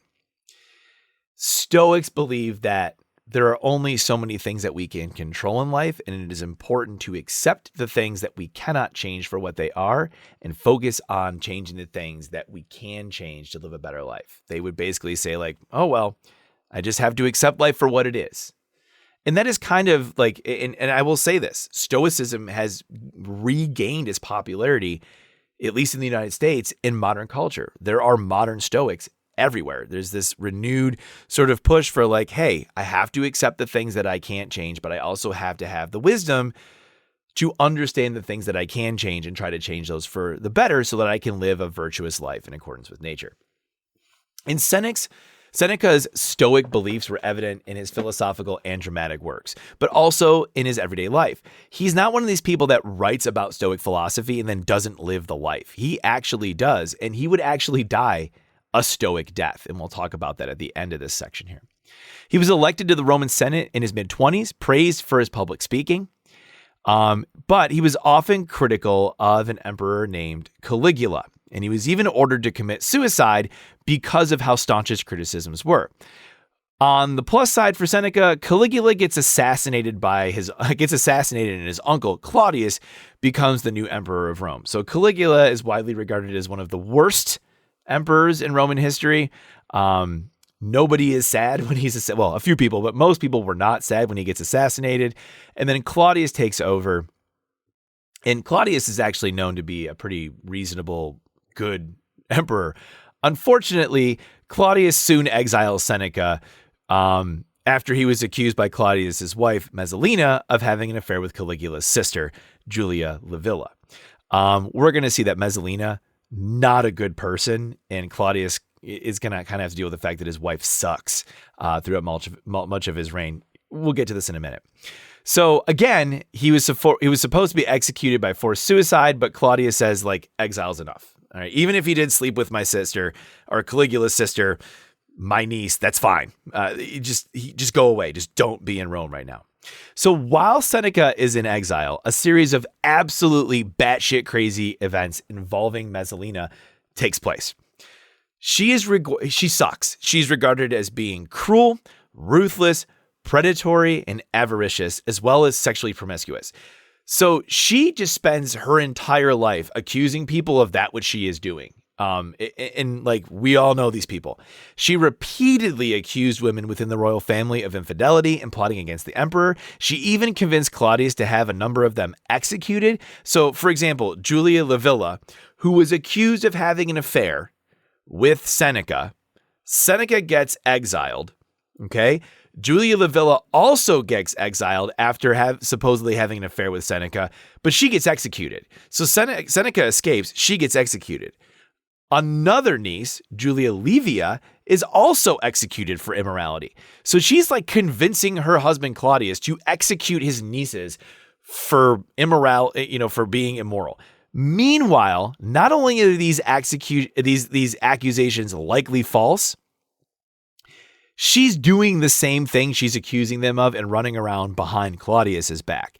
Stoics believe that there are only so many things that we can control in life, and it is important to accept the things that we cannot change for what they are and focus on changing the things that we can change to live a better life. They would basically say, like, oh, well, I just have to accept life for what it is. And that is kind of like, and I will say this, Stoicism has regained its popularity, at least in the United States, in modern culture. There are modern Stoics everywhere. There's this renewed sort of push for, like, hey, I have to accept the things that I can't change, but I also have to have the wisdom to understand the things that I can change and try to change those for the better so that I can live a virtuous life in accordance with nature. In Seneca's Stoic beliefs were evident in his philosophical and dramatic works, but also in his everyday life. He's not one of these people that writes about Stoic philosophy and then doesn't live the life. He actually does, and he would actually die a Stoic death, and we'll talk about that at the end of this section here. He was elected to the Roman Senate in his mid-20s, praised for his public speaking, but he was often critical of an emperor named Caligula, and he was even ordered to commit suicide because of how staunch his criticisms were. On the plus side for Seneca, Caligula gets assassinated and his uncle Claudius becomes the new emperor of Rome. So Caligula is widely regarded as one of the worst emperors in Roman history. Nobody is sad when he's a few people, but most people were not sad when he gets assassinated. And then Claudius takes over. And Claudius is actually known to be a pretty reasonable, good emperor. Unfortunately, Claudius soon exiles Seneca after he was accused by Claudius's wife, Messalina, of having an affair with Caligula's sister, Julia Livilla. We're going to see that Messalina, not a good person, and Claudius is going to kind of have to deal with the fact that his wife sucks throughout much of his reign. We'll get to this in a minute. So again, he was supposed to be executed by forced suicide, but Claudius says, like, exile's enough. All right, even if he did sleep with my sister or Caligula's sister, my niece, that's fine. Just go away. Just don't be in Rome right now. So while Seneca is in exile, a series of absolutely batshit crazy events involving Messalina takes place. She sucks. She's regarded as being cruel, ruthless, predatory, and avaricious, as well as sexually promiscuous. So she just spends her entire life accusing people of that which she is doing. And like, we all know these people. She repeatedly accused women within the royal family of infidelity and plotting against the emperor. She even convinced Claudius to have a number of them executed. So, for example, Julia Livilla, who was accused of having an affair with Seneca. Seneca gets exiled. Okay. Julia Livilla also gets exiled after supposedly having an affair with Seneca, but she gets executed. So Seneca escapes. She gets executed. Another niece, Julia Livia, is also executed for immorality. So she's like convincing her husband Claudius to execute his nieces for for being immoral. Meanwhile, not only are these accusations likely false, She's doing the same thing she's accusing them of and running around behind Claudius's back.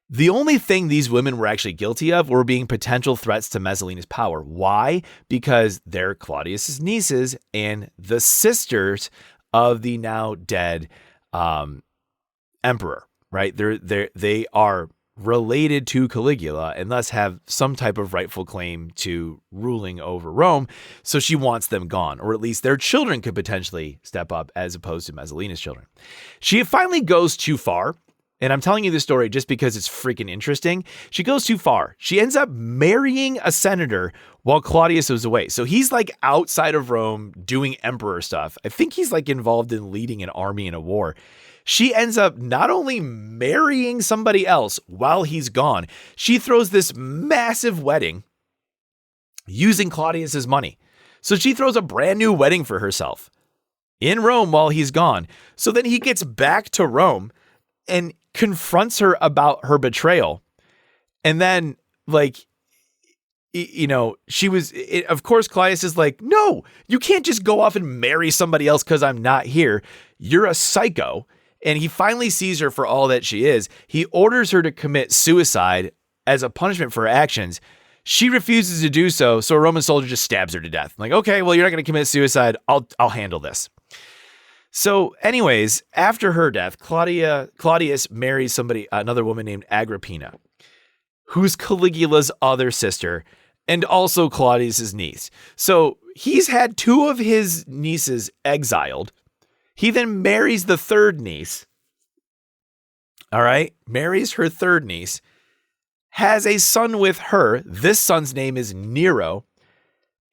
The only thing these women were actually guilty of were being potential threats to Messalina's power. Why? Because they're Claudius's nieces and the sisters of the now dead emperor, right? They are related to Caligula and thus have some type of rightful claim to ruling over Rome. So she wants them gone, or at least their children could potentially step up as opposed to Messalina's children. She finally goes too far. And I'm telling you this story just because it's freaking interesting. She goes too far. She ends up marrying a senator while Claudius was away. So he's like outside of Rome doing emperor stuff. I think he's like involved in leading an army in a war. She ends up not only marrying somebody else while he's gone, she throws this massive wedding using Claudius's money. So she throws a brand new wedding for herself in Rome while he's gone. So then he gets back to Rome and confronts her about her betrayal. And then, like, of course, Claudius is like, no, you can't just go off and marry somebody else because I'm not here. You're a psycho. And he finally sees her for all that she is. He orders her to commit suicide as a punishment for her actions. She refuses to do so. So a Roman soldier just stabs her to death. Like, okay, well, you're not going to commit suicide. I'll handle this. So anyways, after her death, Claudius marries another woman named Agrippina, who's Caligula's other sister and also Claudius's niece. So he's had two of his nieces exiled. He then marries the third niece. All right. Marries her third niece, has a son with her. This son's name is Nero.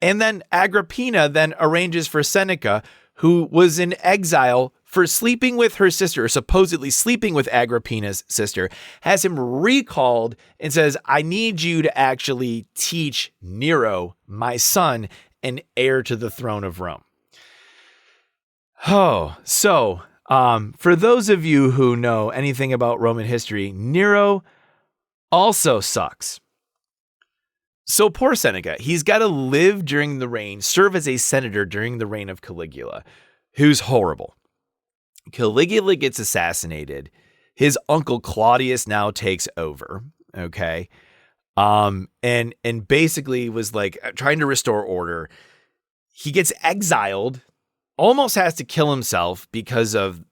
And then Agrippina then arranges for Seneca, who was in exile for sleeping with her sister, or supposedly sleeping with Agrippina's sister, has him recalled and says, I need you to actually teach Nero, my son, and heir to the throne of Rome. Oh, so for those of you who know anything about Roman history, Nero also sucks. So poor Seneca, he's got to live during the reign, serve as a senator during the reign of Caligula, who's horrible. Caligula gets assassinated. His uncle Claudius now takes over. Okay. And basically was like trying to restore order. He gets exiled, almost has to kill himself because of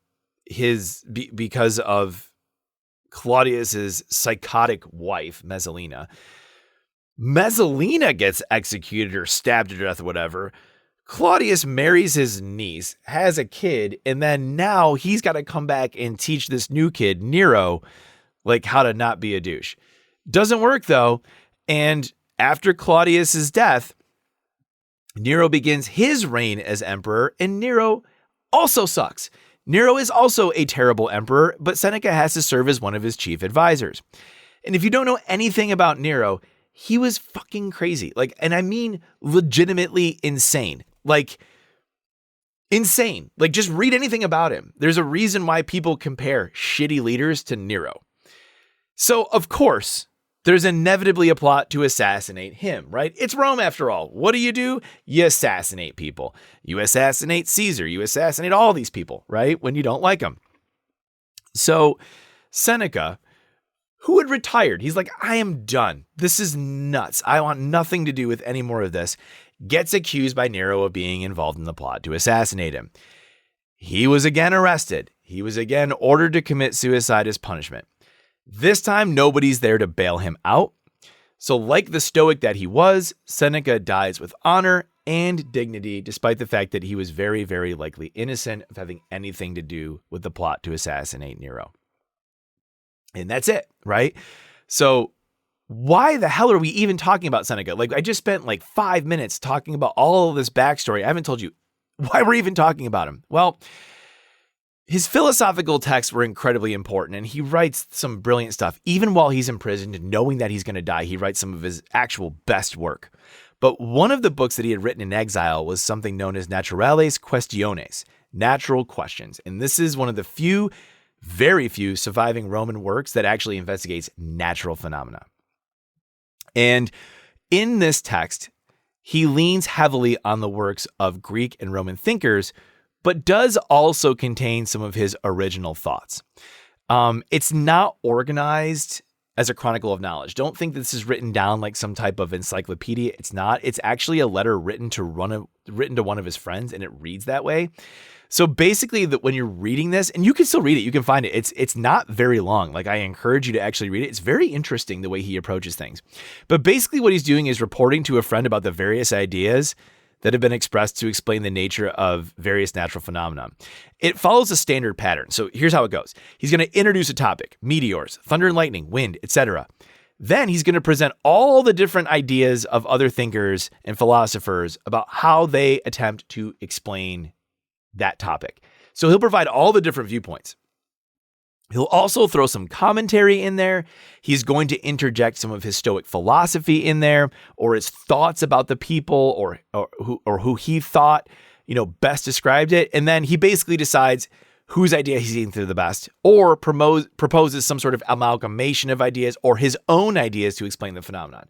Claudius's psychotic wife, Messalina. Messalina gets executed or stabbed to death or whatever. Claudius marries his niece, has a kid, and then now he's got to come back and teach this new kid, Nero, like how to not be a douche. Doesn't work though. And after Claudius's death, Nero begins his reign as emperor, and Nero also sucks. Nero is also a terrible emperor, but Seneca has to serve as one of his chief advisors. And if you don't know anything about Nero, he was fucking crazy. Like, and I mean legitimately insane. Like, insane. Like, just read anything about him. There's a reason why people compare shitty leaders to Nero. So, of course, there's inevitably a plot to assassinate him, right? It's Rome after all. What do? You assassinate people. You assassinate Caesar. You assassinate all these people, right? When you don't like them. So Seneca, who had retired, he's like, I am done. This is nuts. I want nothing to do with any more of this. Gets accused by Nero of being involved in the plot to assassinate him. He was again arrested. He was again ordered to commit suicide as punishment. This time, nobody's there to bail him out. So like the stoic that he was, Seneca dies with honor and dignity, despite the fact that he was very, very likely innocent of having anything to do with the plot to assassinate Nero. And that's it, right? So why the hell are we even talking about Seneca? Like, I just spent like 5 minutes talking about all of this backstory. I haven't told you why we're even talking about him. Well, his philosophical texts were incredibly important, and he writes some brilliant stuff. Even while he's imprisoned, knowing that he's going to die, he writes some of his actual best work. But one of the books that he had written in exile was something known as Naturales Questiones, Natural Questions. And this is one of the few, very few surviving Roman works that actually investigates natural phenomena. And in this text, he leans heavily on the works of Greek and Roman thinkers but does also contain some of his original thoughts. It's not organized as a chronicle of knowledge. Don't think this is written down like some type of encyclopedia. It's not. It's actually a letter written to one of his friends, and it reads that way. So basically, when you're reading this, and you can still read it, you can find it. It's not very long. Like, I encourage you to actually read it. It's very interesting the way he approaches things. But basically what he's doing is reporting to a friend about the various ideas that have been expressed to explain the nature of various natural phenomena. It follows a standard pattern. So here's how it goes. He's going to introduce a topic: meteors, thunder and lightning, wind, etc. Then he's going to present all the different ideas of other thinkers and philosophers about how they attempt to explain that topic. So he'll provide all the different viewpoints. He'll also throw some commentary in there. He's going to interject some of his Stoic philosophy in there, or his thoughts about the people, or who he thought, best described it. And then he basically decides whose idea he's seeing through the best, or proposes some sort of amalgamation of ideas or his own ideas to explain the phenomenon.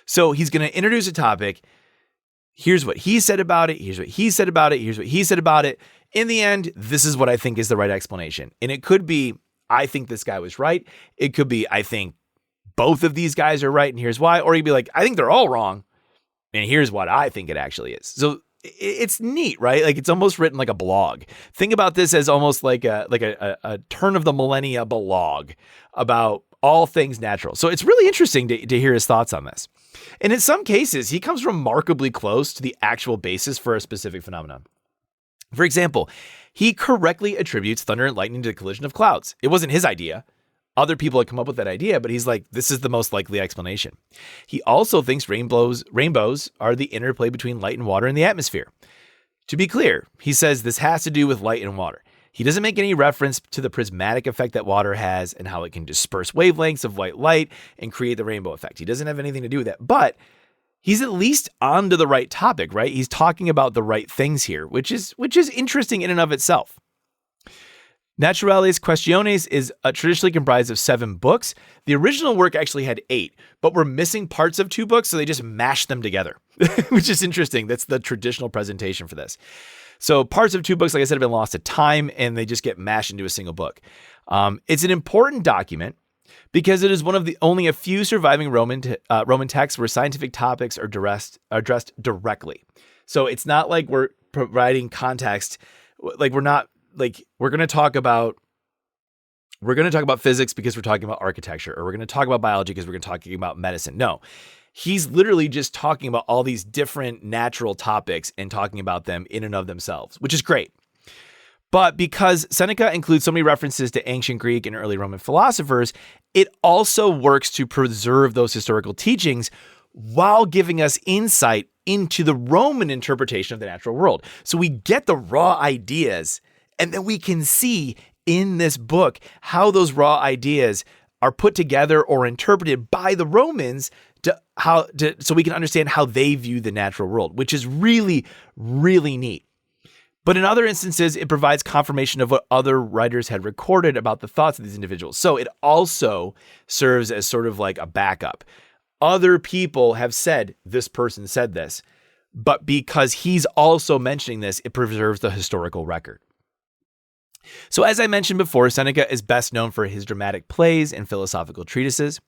So he's going to introduce a topic. Here's what he said about it. Here's what he said about it. Here's what he said about it. In the end, this is what I think is the right explanation. And it could be, I think this guy was right. It could be, I think both of these guys are right, and here's why. Or he'd be like, I think they're all wrong, and here's what I think it actually is. So it's neat, right? Like, it's almost written like a blog. Think about this as almost like a turn of the millennia blog about all things natural. So it's really interesting to hear his thoughts on this. And in some cases, he comes remarkably close to the actual basis for a specific phenomenon. For example, he correctly attributes thunder and lightning to the collision of clouds. It wasn't his idea. Other people had come up with that idea, but he's like, this is the most likely explanation. He also thinks rainbows are the interplay between light and water in the atmosphere. To be clear, he says this has to do with light and water. He doesn't make any reference to the prismatic effect that water has and how it can disperse wavelengths of white light and create the rainbow effect. He doesn't have anything to do with that, but he's at least onto the right topic, right? He's talking about the right things here, which is interesting in and of itself. Naturalis Questiones is traditionally comprised of 7 books. The original work actually had 8, but we're missing parts of 2 books, so they just mashed them together, which is interesting. That's the traditional presentation for this. So parts of 2 books, like I said, have been lost to time, and they just get mashed into a single book. It's an important document because it is one of the only a few surviving Roman texts where scientific topics are addressed directly. So it's not like we're providing context. Like, we're not like, we're going to talk about physics because we're talking about architecture, or we're going to talk about biology because we're going to talking about medicine. No, he's literally just talking about all these different natural topics and talking about them in and of themselves, which is great. But because Seneca includes so many references to ancient Greek and early Roman philosophers, it also works to preserve those historical teachings while giving us insight into the Roman interpretation of the natural world. So we get the raw ideas, and then we can see in this book how those raw ideas are put together or interpreted by the Romans so we can understand how they view the natural world, which is really, really neat. But in other instances, it provides confirmation of what other writers had recorded about the thoughts of these individuals. So it also serves as sort of like a backup. Other people have said, this person said this, but because he's also mentioning this, it preserves the historical record. So as I mentioned before, Seneca is best known for his dramatic plays and philosophical treatises.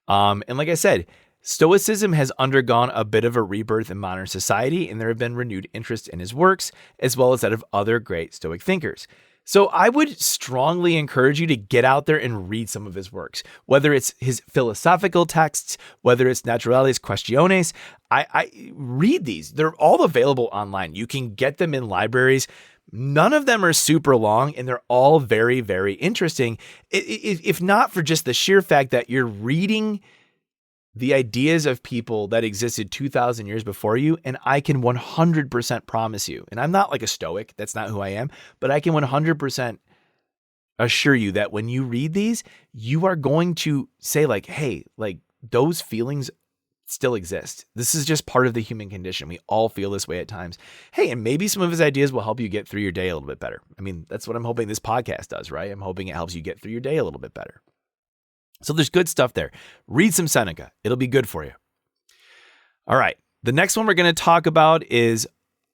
And like I said, Stoicism has undergone a bit of a rebirth in modern society, and there have been renewed interest in his works, as well as that of other great Stoic thinkers. So I would strongly encourage you to get out there and read some of his works, whether it's his philosophical texts, whether it's Naturalis Questiones. I read these. They're all available online. You can get them in libraries. None of them are super long, and they're all very, very interesting. If not for just the sheer fact that you're reading the ideas of people that existed 2,000 years before you, and I can 100% promise you, and I'm not like a Stoic, that's not who I am, but I can 100% assure you that when you read these, you are going to say like, hey, like those feelings still exist. This is just part of the human condition. We all feel this way at times. Hey, and maybe some of his ideas will help you get through your day a little bit better. I mean, that's what I'm hoping this podcast does, right? I'm hoping it helps you get through your day a little bit better. So there's good stuff there. Read some Seneca. It'll be good for you. All right. The next one we're going to talk about is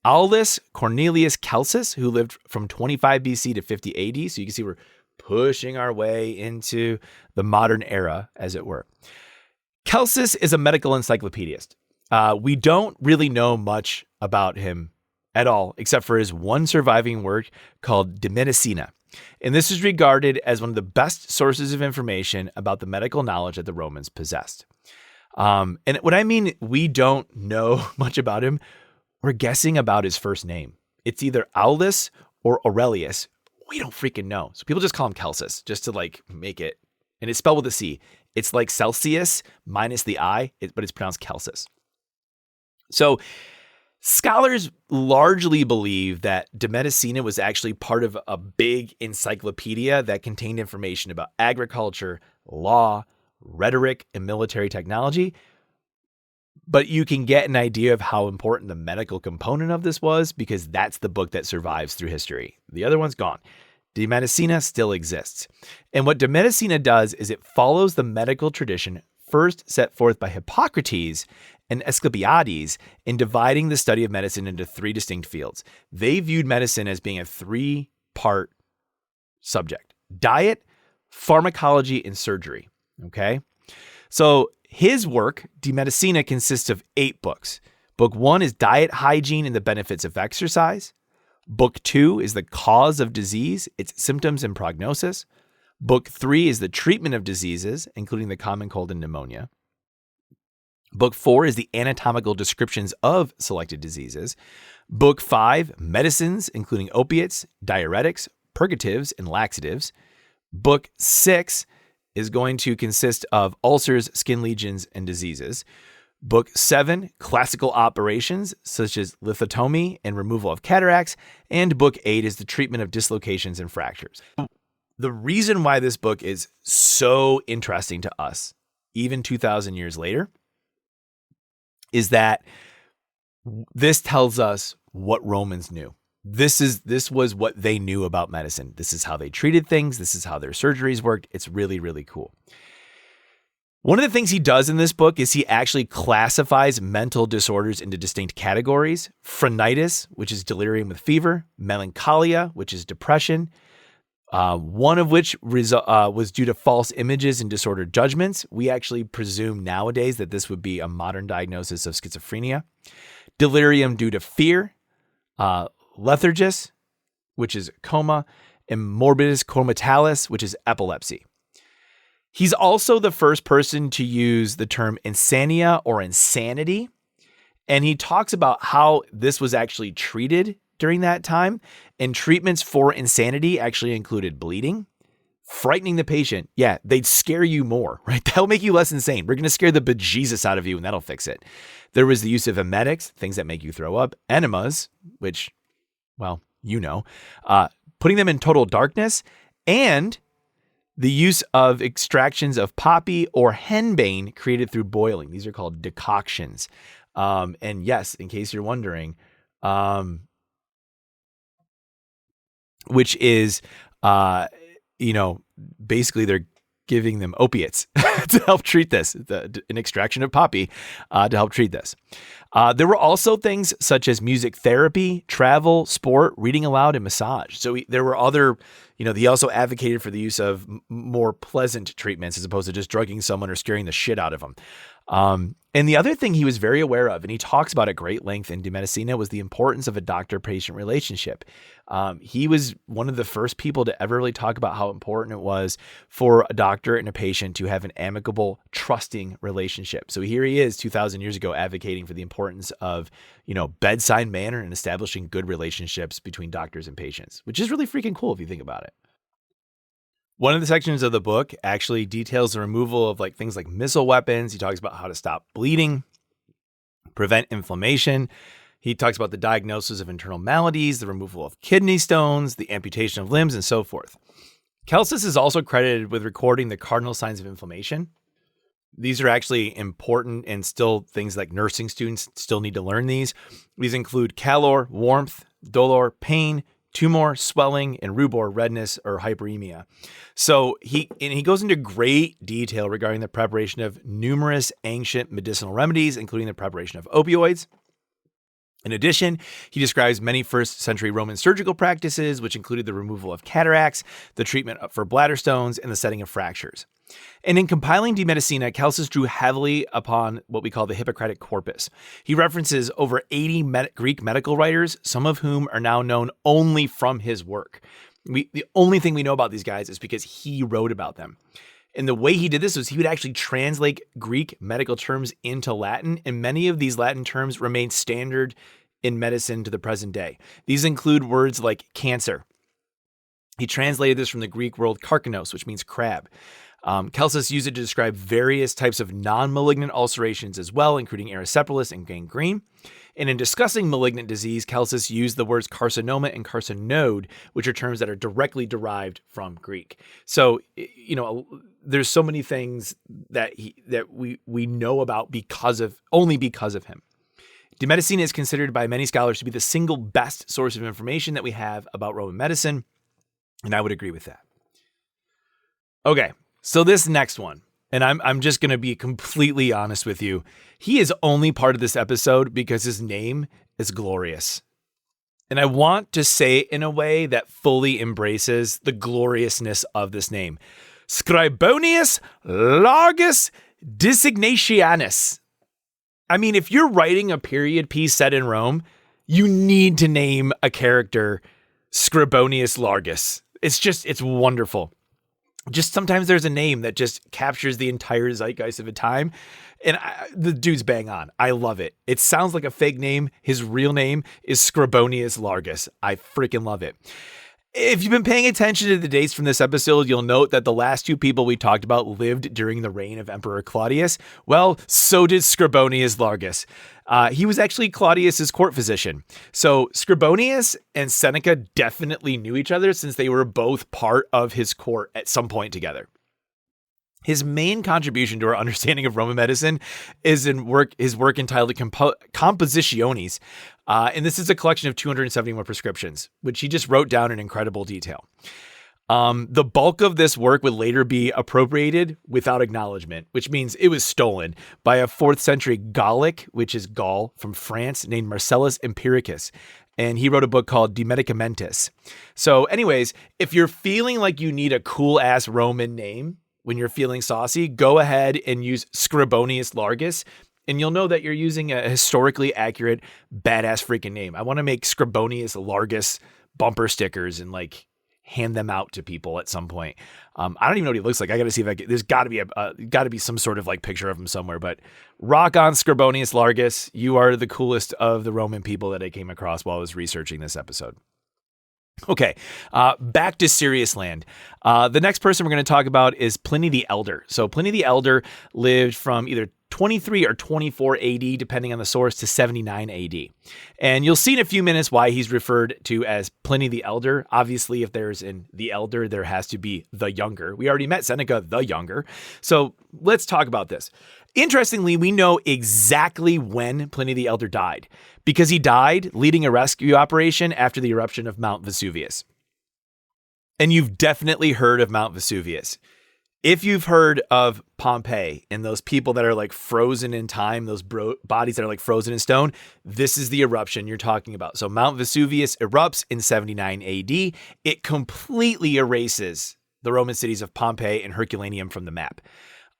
Aulus Cornelius Celsus, who lived from 25 BC to 50 AD. So you can see we're pushing our way into the modern era, as it were. Celsus is a medical encyclopedist. We don't really know much about him at all, except for his one surviving work called De Medicina. And this is regarded as one of the best sources of information about the medical knowledge that the Romans possessed. And what I mean, we don't know much about him. We're guessing about his first name. It's either Aulus or Aurelius. We don't freaking know. So people just call him Celsus just to like make it. And it's spelled with a C. It's like Celsius minus the I, but it's pronounced Celsus. So scholars largely believe that De Medicina was actually part of a big encyclopedia that contained information about agriculture, law, rhetoric, and military technology. But you can get an idea of how important the medical component of this was because that's the book that survives through history. The other one's gone. De Medicina still exists. And what De Medicina does is it follows the medical tradition first set forth by Hippocrates and Asclepiades in dividing the study of medicine into three distinct fields. They viewed medicine as being a three-part subject: diet, pharmacology, and surgery. Okay? So his work, De Medicina, consists of 8 books. Book 1 is Diet, Hygiene, and the Benefits of Exercise. Book 2 is The Cause of Disease, Its Symptoms and Prognosis. Book 3 is The Treatment of Diseases, including the common cold and pneumonia. Book 4 is the anatomical descriptions of selected diseases. Book 5, Medicines, including opiates, diuretics, purgatives, and laxatives. Book 6 is going to consist of ulcers, skin lesions, and diseases. Book 7, classical operations such as lithotomy and removal of cataracts. And Book 8 is the treatment of dislocations and fractures. The reason why this book is so interesting to us, even 2,000 years later, is that this tells us what Romans knew. This was what they knew about medicine. This is how they treated things. This is how their surgeries worked. It's really, really cool. One of the things he does in this book is he actually classifies mental disorders into distinct categories: phrenitis, which is delirium with fever; melancholia, which is depression, one of which was due to false images and disordered judgments. We actually presume nowadays that this would be a modern diagnosis of schizophrenia. Delirium due to fear, lethargus, which is coma, and morbidus comitalis, which is epilepsy. He's also the first person to use the term insania or insanity, and he talks about how this was actually treated during that time. And treatments for insanity actually included bleeding, frightening the patient. Yeah, they'd scare you more, right? That'll make you less insane. We're going to scare the bejesus out of you, and that'll fix it. There was the use of emetics, things that make you throw up, enemas, which, well, putting them in total darkness, and the use of extractions of poppy or henbane created through boiling. These are called decoctions. And yes, in case you're wondering, which is, basically they're giving them opiates to help treat this, an extraction of poppy to help treat this. There were also things such as music therapy, travel, sport, reading aloud, and massage. So there were other, he also advocated for the use of more pleasant treatments as opposed to just drugging someone or scaring the shit out of them. And the other thing he was very aware of, and he talks about at great length in De Medicina, was the importance of a doctor-patient relationship. He was one of the first people to ever really talk about how important it was for a doctor and a patient to have an amicable, trusting relationship. So here he is 2,000 years ago advocating for the importance of, bedside manner and establishing good relationships between doctors and patients, which is really freaking cool if you think about it. One of the sections of the book actually details the removal of things like missile weapons. He talks about how to stop bleeding, prevent inflammation. He talks about the diagnosis of internal maladies, the removal of kidney stones, the amputation of limbs, and so forth. Celsus is also credited with recording the cardinal signs of inflammation. These are actually important, and still things like nursing students still need to learn these. These include calor, warmth, dolor, pain, tumor, swelling, and rubor, redness, or hyperemia. So he goes into great detail regarding the preparation of numerous ancient medicinal remedies, including the preparation of opioids. In addition, he describes many first century Roman surgical practices, which included the removal of cataracts, the treatment for bladder stones, and the setting of fractures. And in compiling De Medicina, Celsus drew heavily upon what we call the Hippocratic corpus. He references over 80 Greek medical writers, some of whom are now known only from his work. The only thing we know about these guys is because he wrote about them. And the way he did this was he would actually translate Greek medical terms into Latin, and many of these Latin terms remain standard in medicine to the present day. These include words like cancer. He translated this from the Greek word karkinos, which means crab. Celsus used it to describe various types of non-malignant ulcerations as well, including erysipelas and gangrene. And in discussing malignant disease, Celsus used the words carcinoma and carcinode, which are terms that are directly derived from Greek. So, there's so many things that we know about only because of him. De Medicina is considered by many scholars to be the single best source of information that we have about Roman medicine, and I would agree with that. Okay, so this next one, and I'm just going to be completely honest with you. He is only part of this episode because his name is glorious. And I want to say it in a way that fully embraces the gloriousness of this name. Scribonius Largus Designatianus. I mean, if you're writing a period piece set in Rome, you need to name a character Scribonius Largus. It's wonderful. Just sometimes there's a name that just captures the entire zeitgeist of a time. And the dude's bang on. I love it. It sounds like a fake name. His real name is Scribonius Largus. I freaking love it. If you've been paying attention to the dates from this episode, you'll note that the last two people we talked about lived during the reign of Emperor Claudius. Well, so did Scribonius Largus. He was actually Claudius's court physician. So Scribonius and Seneca definitely knew each other since they were both part of his court at some point together. His main contribution to our understanding of Roman medicine is his work entitled Compositiones. And this is a collection of 271 prescriptions, which he just wrote down in incredible detail. The bulk of this work would later be appropriated without acknowledgement, which means it was stolen by a 4th century Gallic, which is Gaul, from France, named Marcellus Empiricus. And he wrote a book called De Medicamentis. So anyways, if you're feeling like you need a cool ass Roman name when you're feeling saucy, go ahead and use Scribonius Largus, and you'll know that you're using a historically accurate, badass freaking name. I want to make Scribonius Largus bumper stickers and hand them out to people at some point. I don't even know what he looks like. I got to see if there's got to be some sort of picture of him somewhere, but rock on Scribonius Largus. You are the coolest of the Roman people that I came across while I was researching this episode. Okay, back to serious land. The next person we're going to talk about is Pliny the Elder. So Pliny the Elder lived from either 23 or 24 AD, depending on the source, to 79 AD. And you'll see in a few minutes why he's referred to as Pliny the Elder. Obviously, if there's the elder, there has to be the younger. We already met Seneca the younger. So let's talk about this. Interestingly, we know exactly when Pliny the Elder died, because he died leading a rescue operation after the eruption of Mount Vesuvius. And you've definitely heard of Mount Vesuvius. If you've heard of Pompeii and those people that are frozen in time, those bodies that are frozen in stone, this is the eruption you're talking about. So Mount Vesuvius erupts in 79 AD. It completely erases the Roman cities of Pompeii and Herculaneum from the map.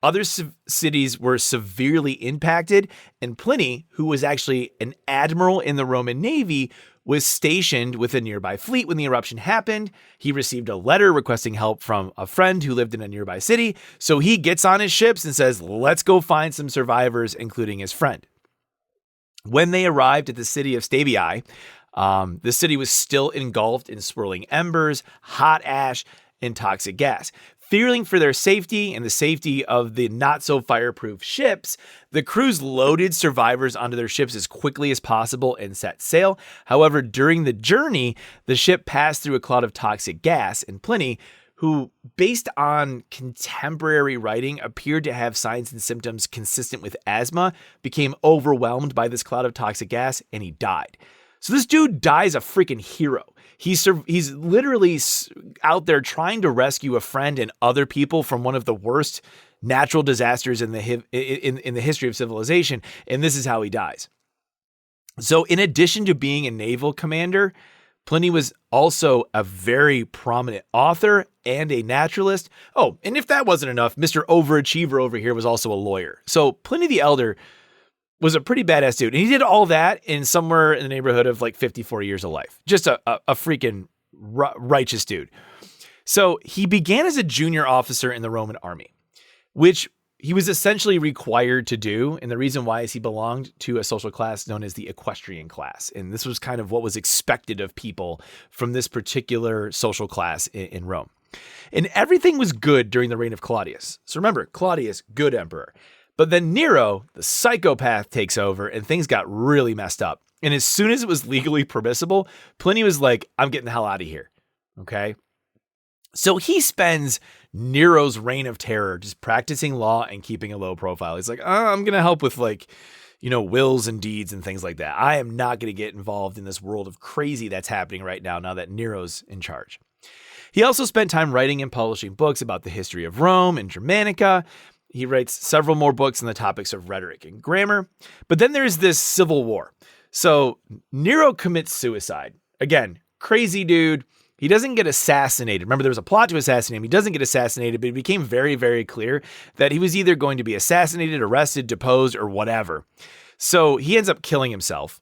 Other cities were severely impacted, and Pliny, who was actually an admiral in the Roman Navy, was stationed with a nearby fleet when the eruption happened. He received a letter requesting help from a friend who lived in a nearby city, so he gets on his ships and says, let's go find some survivors, including his friend. When they arrived at the city of Stabii, the city was still engulfed in swirling embers, hot ash, and toxic gas. Fearing for their safety and the safety of the not-so-fireproof ships, the crews loaded survivors onto their ships as quickly as possible and set sail. However, during the journey, the ship passed through a cloud of toxic gas, and Pliny, who, based on contemporary writing, appeared to have signs and symptoms consistent with asthma, became overwhelmed by this cloud of toxic gas, and he died. So this dude dies a freaking hero. He's literally out there trying to rescue a friend and other people from one of the worst natural disasters in the history of civilization, and this is how he dies. So in addition to being a naval commander, Pliny was also a very prominent author and a naturalist. Oh, and if that wasn't enough, Mr. Overachiever over here was also a lawyer. So Pliny the Elder was a pretty badass dude. And he did all that in somewhere in the neighborhood of like 54 years of life. Just a freaking righteous dude. So he began as a junior officer in the Roman army, which he was essentially required to do. And the reason why is he belonged to a social class known as the equestrian class. And this was kind of what was expected of people from this particular social class in Rome. And everything was good during the reign of Claudius. So remember, Claudius, good emperor. But then Nero, the psychopath, takes over and things got really messed up. And as soon as it was legally permissible, Pliny was like, I'm getting the hell out of here. Okay. So he spends Nero's reign of terror just practicing law and keeping a low profile. He's like, I'm going to help with wills and deeds and things like that. I am not going to get involved in this world of crazy that's happening right now that Nero's in charge. He also spent time writing and publishing books about the history of Rome and Germanica. He writes several more books on the topics of rhetoric and grammar. But then there's this civil war. So Nero commits suicide. Again, crazy dude. He doesn't get assassinated. Remember, there was a plot to assassinate him. He doesn't get assassinated, but it became very, very clear that he was either going to be assassinated, arrested, deposed, or whatever. So he ends up killing himself.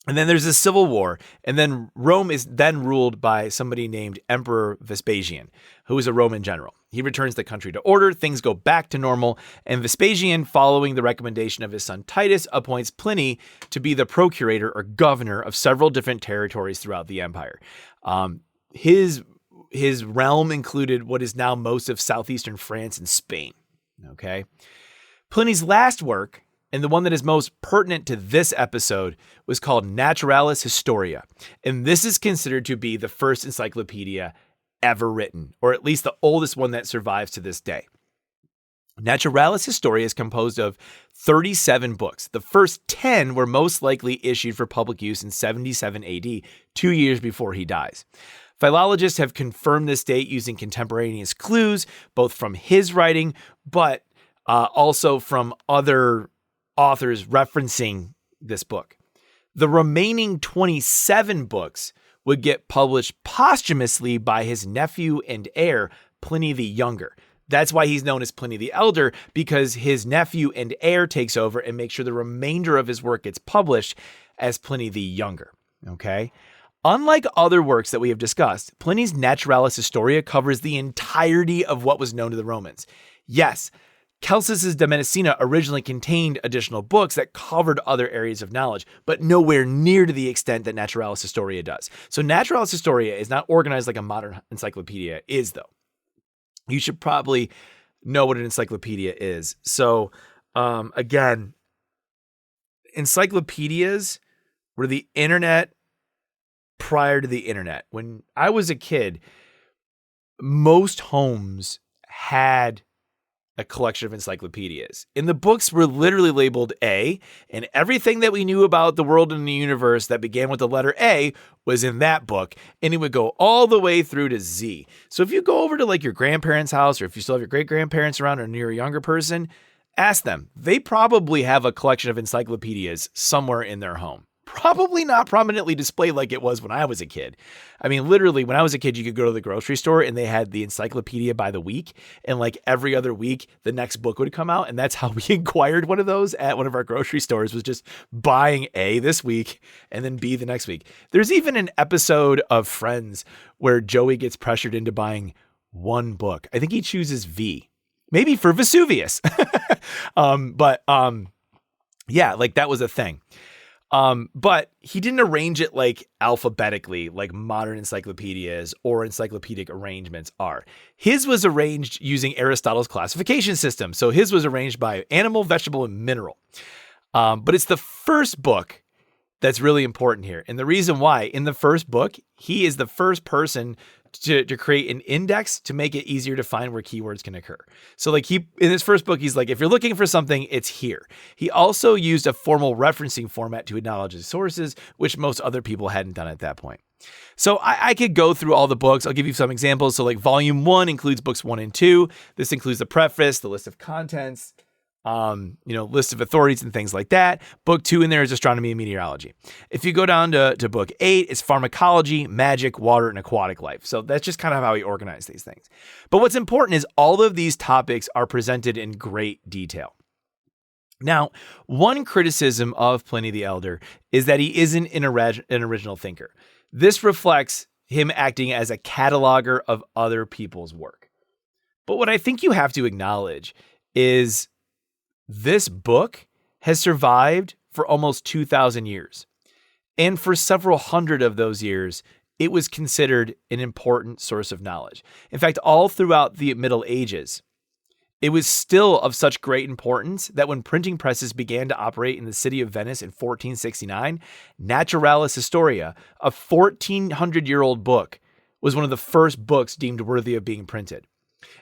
And then there's this civil war. And then Rome is then ruled by somebody named Emperor Vespasian, who is a Roman general. He returns the country to order. Things go back to normal. And Vespasian, following the recommendation of his son Titus, appoints Pliny to be the procurator or governor of several different territories throughout the empire. His realm included what is now most of southeastern France and Spain. Okay. Pliny's last work, and the one that is most pertinent to this episode, was called Naturalis Historia. And this is considered to be the first encyclopedia ever written, or at least the oldest one that survives to this day. Naturalis Historia is composed of 37 books. The first 10 were most likely issued for public use in 77 AD, 2 years before he dies. Philologists have confirmed this date using contemporaneous clues, both from his writing, but also from other authors referencing this book. The remaining 27 books would get published posthumously by his nephew and heir, Pliny the Younger. That's why he's known as Pliny the Elder, because his nephew and heir takes over and makes sure the remainder of his work gets published as Pliny the Younger. Okay? Unlike other works that we have discussed, Pliny's Naturalis Historia covers the entirety of what was known to the Romans. Yes, Celsus's De Medicina originally contained additional books that covered other areas of knowledge, but nowhere near to the extent that Naturalis Historia does. So Naturalis Historia is not organized like a modern encyclopedia is, though. You should probably know what an encyclopedia is. So, again, encyclopedias were the internet prior to the internet. When I was a kid, most homes had a collection of encyclopedias. And the books were literally labeled A, and everything that we knew about the world and the universe that began with the letter A was in that book, and it would go all the way through to Z. So if you go over to like your grandparents' house, or if you still have your great-grandparents around, or you're a younger person, ask them. They probably have a collection of encyclopedias somewhere in their home. Probably not prominently displayed like it was when I was a kid. I mean, literally, when I was a kid, you could go to the grocery store and they had the encyclopedia by the week. And like every other week, the next book would come out. And that's how we acquired one of those at one of our grocery stores, was just buying A this week and then B the next week. There's even an episode of Friends where Joey gets pressured into buying one book. I think he chooses V, maybe for Vesuvius. Yeah, like that was a thing. But he didn't arrange it like alphabetically, like modern encyclopedias or encyclopedic arrangements are. His was arranged using Aristotle's classification system. So his was arranged by animal, vegetable, and mineral. But it's the first book that's really important here. And the reason why, in the first book, he is the first person to create an index to make it easier to find where keywords can occur. So like in his first book, he's like, if you're looking for something, it's here. He also used a formal referencing format to acknowledge his sources, which most other people hadn't done at that point. So I could go through all the books. I'll give you some examples. So like volume 1 includes books 1 and 2. This includes the preface, the list of contents, list of authorities and things like that. Book 2 in there is astronomy and meteorology. If you go down to book 8, it's pharmacology, magic, water, and aquatic life. So that's just kind of how he organized these things. But what's important is all of these topics are presented in great detail. Now, one criticism of Pliny the Elder is that he isn't an original thinker. This reflects him acting as a cataloger of other people's work. But what I think you have to acknowledge is this book has survived for almost 2,000 years. And for several hundred of those years, it was considered an important source of knowledge. In fact, all throughout the Middle Ages, it was still of such great importance that when printing presses began to operate in the city of Venice in 1469, Naturalis Historia, a 1,400-year-old book, was one of the first books deemed worthy of being printed.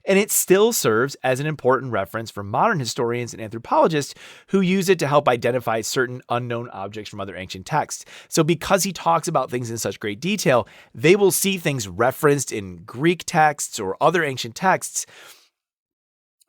And it still serves as an important reference for modern historians and anthropologists who use it to help identify certain unknown objects from other ancient texts. So because he talks about things in such great detail, they will see things referenced in Greek texts or other ancient texts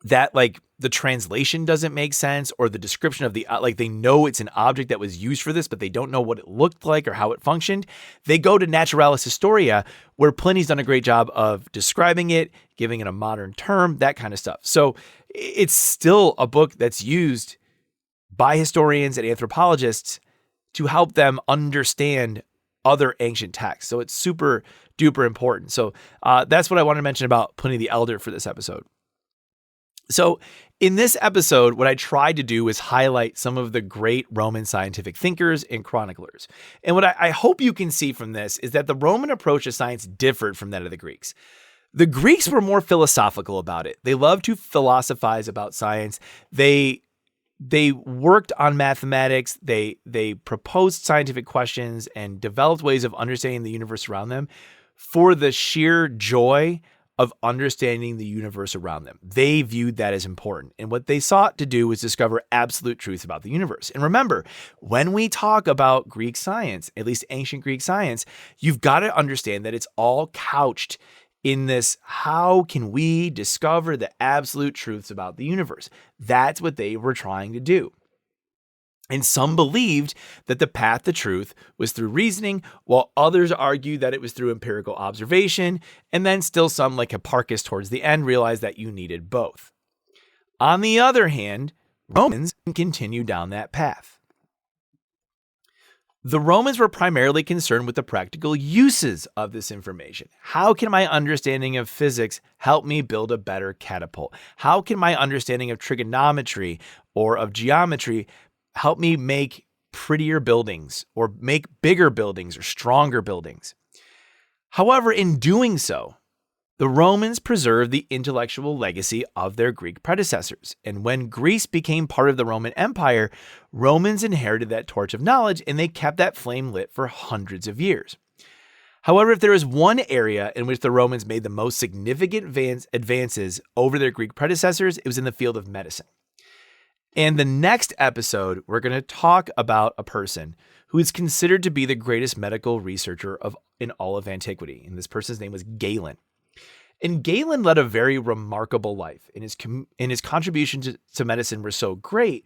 that like the translation doesn't make sense, or the description of the, like they know it's an object that was used for this, but they don't know what it looked like or how it functioned. They go to Naturalis Historia, where Pliny's done a great job of describing it, giving it a modern term, that kind of stuff. So it's still a book that's used by historians and anthropologists to help them understand other ancient texts. So it's super duper important. So that's what I want to mention about Pliny the Elder for this episode. So in this episode, what I tried to do was highlight some of the great Roman scientific thinkers and chroniclers. And what I hope you can see from this is that the Roman approach to science differed from that of the Greeks. The Greeks were more philosophical about it. They loved to philosophize about science. They worked on mathematics. They proposed scientific questions and developed ways of understanding the universe around them for the sheer joy of understanding the universe around them. They viewed that as important. And what they sought to do was discover absolute truth about the universe. And remember, when we talk about Greek science, at least ancient Greek science, you've got to understand that it's all couched in this, how can we discover the absolute truths about the universe? That's what they were trying to do. And some believed that the path to truth was through reasoning, while others argued that it was through empirical observation, and then still some, like Hipparchus towards the end, realized that you needed both. On the other hand, Romans continued down that path. The Romans were primarily concerned with the practical uses of this information. How can my understanding of physics help me build a better catapult? How can my understanding of trigonometry or of geometry help me make prettier buildings or make bigger buildings or stronger buildings? However, in doing so, the Romans preserved the intellectual legacy of their Greek predecessors. And when Greece became part of the Roman Empire, Romans inherited that torch of knowledge, and they kept that flame lit for hundreds of years. However, if there is one area in which the Romans made the most significant advances over their Greek predecessors, it was in the field of medicine. And the next episode, we're going to talk about a person who is considered to be the greatest medical researcher in all of antiquity. And this person's name was Galen. And Galen led a very remarkable life. And his contributions to medicine were so great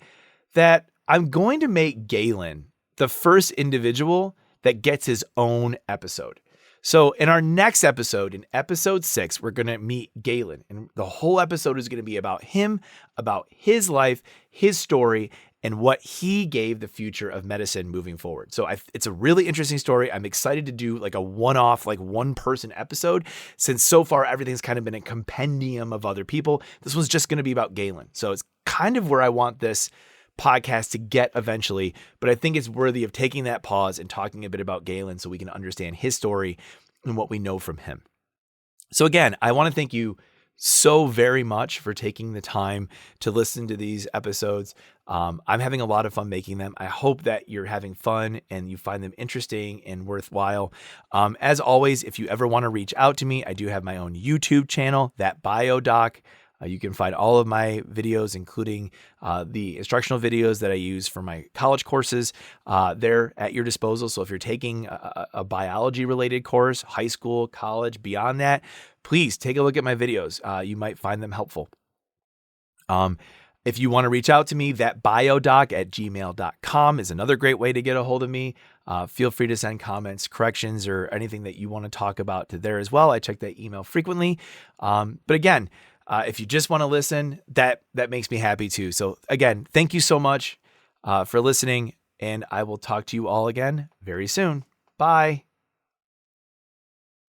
that I'm going to make Galen the first individual that gets his own episode. So in our next episode, in episode 6, we're going to meet Galen. And the whole episode is going to be about him, about his life, his story, and what he gave the future of medicine moving forward. So it's a really interesting story. I'm excited to do like a one-off, like one-person episode, since so far everything's kind of been a compendium of other people. This one's just going to be about Galen. So it's kind of where I want this podcast to get eventually, but I think it's worthy of taking that pause and talking a bit about Galen so we can understand his story and what we know from him. So again, I want to thank you so very much for taking the time to listen to these episodes. I'm having a lot of fun making them. I hope that you're having fun and you find them interesting and worthwhile. As always, if you ever want to reach out to me, I do have my own YouTube channel, That BioDoc. You can find all of my videos, including the instructional videos that I use for my college courses. They're at your disposal. So if you're taking a biology-related course, high school, college, beyond that, please take a look at my videos. You might find them helpful. If you want to reach out to me, that biodoc@gmail.com is another great way to get a hold of me. Feel free to send comments, corrections, or anything that you want to talk about to there as well. I check that email frequently. But again, if you just want to listen, that makes me happy too. So again, thank you so much for listening, and I will talk to you all again very soon. Bye.